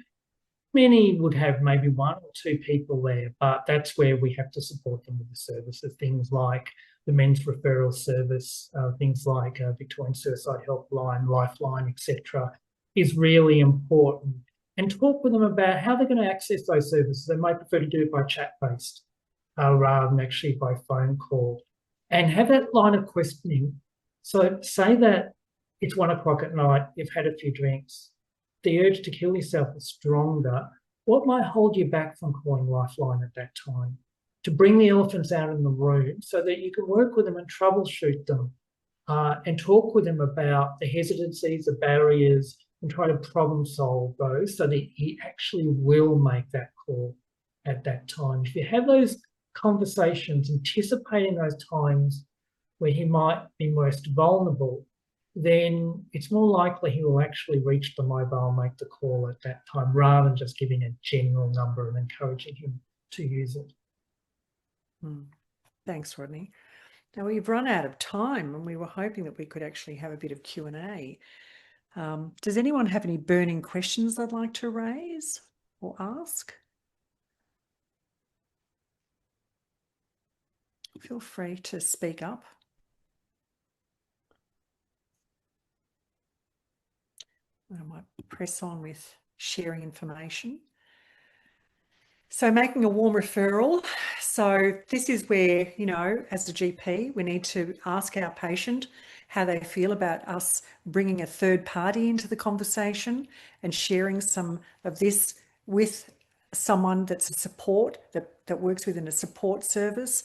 many would have maybe one or two people there, but that's where we have to support them with the services, things like the men's referral service, things like Victorian Suicide Helpline, Lifeline, etc., is really important. And talk with them about how they're going to access those services. They might prefer to do it by chat-based rather than actually by phone call. And have that line of questioning. So say that it's 1 o'clock at night, you've had a few drinks, the urge to kill yourself is stronger. What might hold you back from calling Lifeline at that time? To bring the elephants out in the room so that you can work with them and troubleshoot them and talk with them about the hesitancies, the barriers, and try to problem solve those so that he actually will make that call at that time. If you have those conversations, anticipating those times where he might be most vulnerable, then it's more likely he will actually reach the mobile and make the call at that time, rather than just giving a general number and encouraging him to use it. Thanks, Rodney. Now, we've run out of time and we were hoping that we could actually have a bit of Q&A. Does anyone have any burning questions they'd like to raise or ask? Feel free to speak up. I might press on with sharing information. So making a warm referral. So this is where, you know, as a GP, we need to ask our patient how they feel about us bringing a third party into the conversation and sharing some of this with someone that's a support, that works within a support service.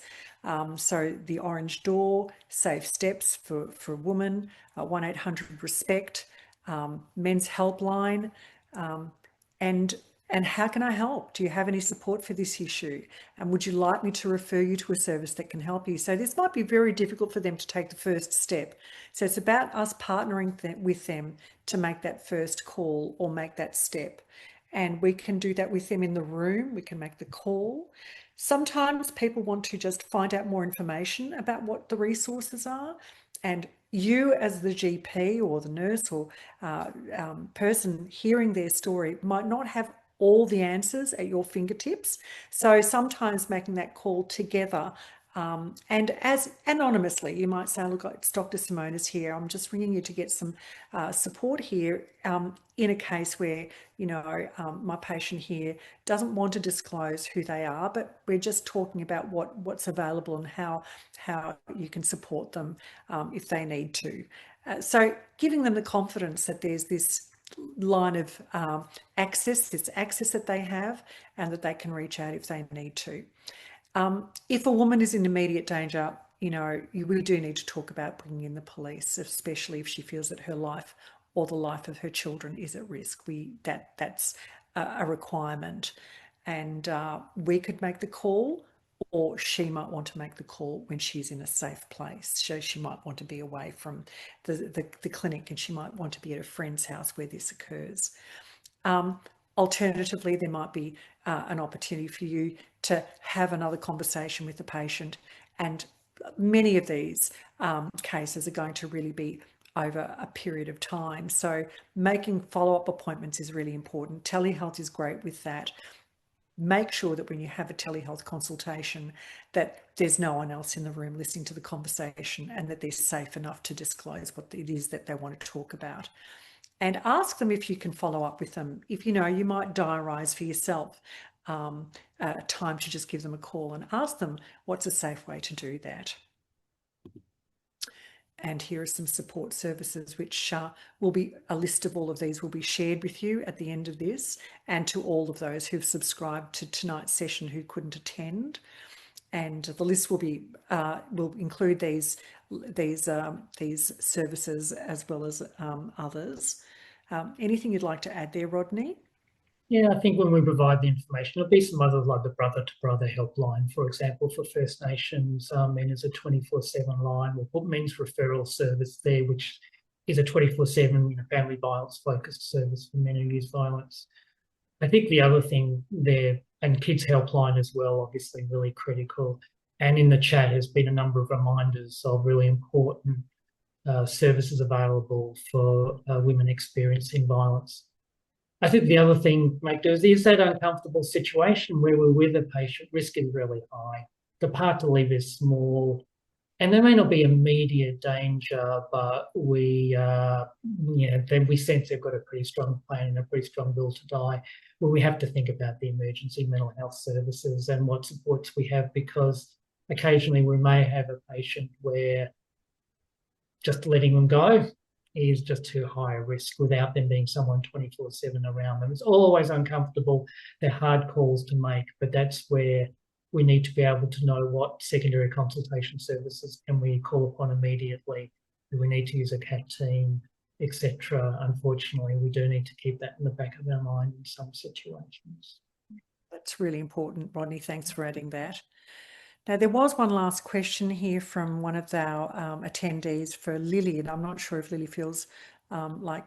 So the Orange Door, Safe Steps for Women, 1-800-RESPECT, Men's Helpline, and how can I help? Do you have any support for this issue? And would you like me to refer you to a service that can help you? So this might be very difficult for them to take the first step. So it's about us partnering with them to make that first call or make that step. And we can do that with them in the room. We can make the call. Sometimes people want to just find out more information about what the resources are. And you as the GP or the nurse or person hearing their story might not have all the answers at your fingertips. So sometimes making that call together and as anonymously, you might say, look, it's Dr. Simonis here. I'm just ringing you to get some support here in a case where, you know, my patient here doesn't want to disclose who they are, but we're just talking about what's available and how you can support them if they need to. So giving them the confidence that there's this line of access, this access that they have, and that they can reach out if they need to. If a woman is in immediate danger, you know, we do need to talk about bringing in the police, especially if she feels that her life or the life of her children is at risk. That's a requirement, and we could make the call, or she might want to make the call when she's in a safe place. So she might want to be away from the clinic, and she might want to be at a friend's house where this occurs. Alternatively, there might be an opportunity for you to have another conversation with the patient, and many of these cases are going to really be over a period of time. So making follow-up appointments is really important. Telehealth is great with that. Make sure that when you have a telehealth consultation that there's no one else in the room listening to the conversation and that they're safe enough to disclose what it is that they want to talk about. And ask them if you can follow up with them. If you know, you might diarise for yourself time to just give them a call and ask them what's a safe way to do that. And here are some support services which will be, a list of all of these will be shared with you at the end of this, and to all of those who've subscribed to tonight's session who couldn't attend. And the list will be will include these services as well as others. Anything you'd like to add there, Rodney? Yeah, I think when we provide the information, there'll be some others like the brother-to-brother helpline, for example, for First Nations. There's a 24/7 line. We'll put men's referral service there, which is a 24/7 family violence focused service for men who use violence. I think the other thing there, and kids helpline as well, obviously really critical. And in the chat has been a number of reminders of really important services available for women experiencing violence. I think the other thing, mate, is that uncomfortable situation where we're with a patient, risk is really high. The part to leave is small, and there may not be immediate danger, but we sense they've got a pretty strong plan and a pretty strong will to die. Well, we have to think about the emergency mental health services and what supports we have, because occasionally we may have a patient where just letting them go is just too high a risk without them being someone 24/7 around them. It's always uncomfortable. They're hard calls to make, but that's where we need to be able to know what secondary consultation services can we call upon immediately. Do we need to use a CAT team, etc.? Unfortunately, we do need to keep that in the back of our mind in some situations. That's really important, Rodney. Thanks for adding that. Now, there was one last question here from one of our attendees for Lily, and I'm not sure if Lily feels like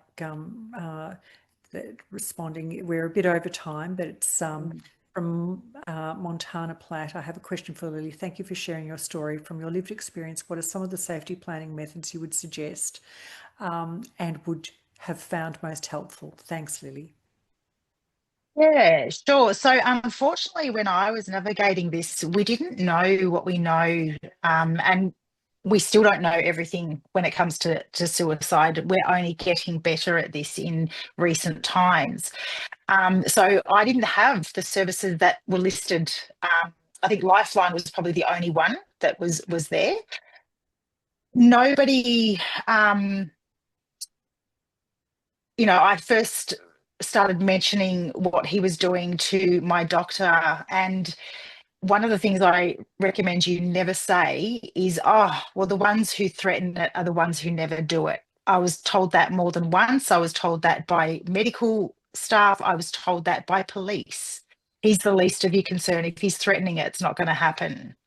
responding. We're a bit over time, but it's from Montana Platt. I have a question for Lily. Thank you for sharing your story. From your lived experience, what are some of the safety planning methods you would suggest and would have found most helpful? Thanks, Lily. Yeah, sure. So unfortunately, when I was navigating this, we didn't know what we know, and we still don't know everything when it comes to suicide. We're only getting better at this in recent times. So I didn't have the services that were listed. I think Lifeline was probably the only one that was there. Nobody, I first started mentioning what he was doing to my doctor, and one of the things I recommend you never say is, oh, well, the ones who threaten it are the ones who never do it. I was told that more than once. I was told that by medical staff. I was told that by police. He's the least of your concern. If he's threatening it, it's not going to happen.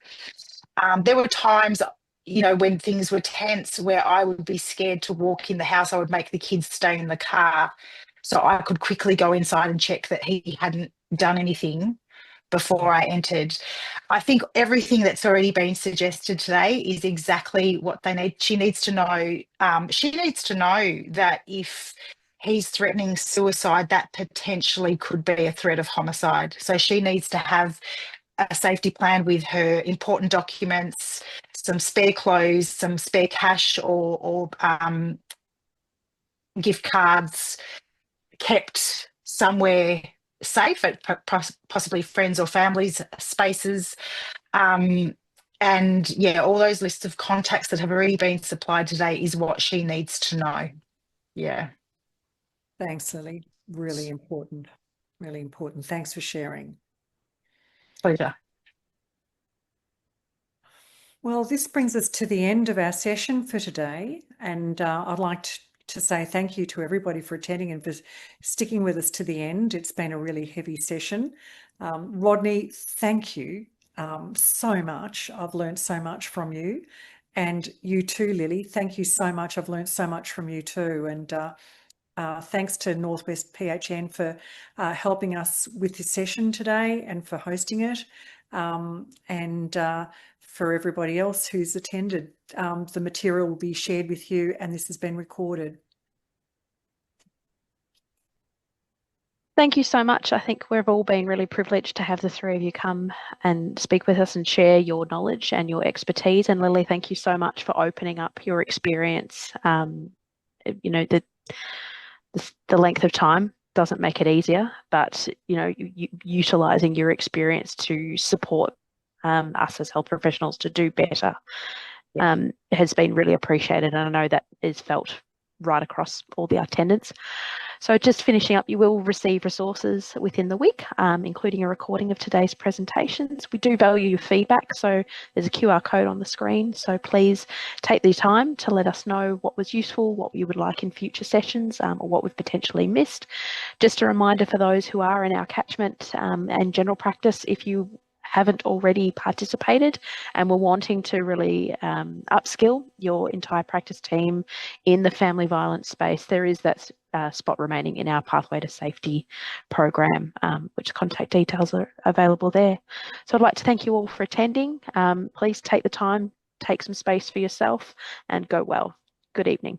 There were times, when things were tense, where I would be scared to walk in the house. I would make the kids stay in the car so I could quickly go inside and check that he hadn't done anything before I entered. I think everything that's already been suggested today is exactly what they need. She needs to know. She needs to know that if he's threatening suicide, that potentially could be a threat of homicide. So she needs to have a safety plan with her important documents, some spare clothes, some spare cash or gift cards kept somewhere safe at possibly friends or family's spaces. And yeah, all those lists of contacts that have already been supplied today is what she needs to know. Yeah. Thanks, Lily. Really important. Really important. Thanks for sharing. Pleasure. Well, this brings us to the end of our session for today, and I'd like to say thank you to everybody for attending and for sticking with us to the end. It's been a really heavy session. Rodney, thank you so much. I've learned so much from you, and you too, Lily. Thank you so much. I've learned so much from you too, and thanks to Northwest PHN for helping us with this session today and for hosting it, and for everybody else who's attended. The material will be shared with you, and this has been recorded. Thank you so much. I think we've all been really privileged to have the three of you come and speak with us and share your knowledge and your expertise. And Lily, thank you so much for opening up your experience. You know, the length of time doesn't make it easier, but you know, utilizing your experience to support us as health professionals to do better has been really appreciated, and I know that is felt right across all the attendants. So just finishing up, you will receive resources within the week, including a recording of today's presentations. We do value your feedback, so there's a QR code on the screen, so please take the time to let us know what was useful, what you would like in future sessions, or what we've potentially missed. Just a reminder for those who are in our catchment and general practice, if you haven't already participated and were wanting to really upskill your entire practice team in the family violence space, there is that spot remaining in our Pathway to Safety program, which contact details are available there. So I'd like to thank you all for attending. Please take the time, take some space for yourself, and go well. Good evening.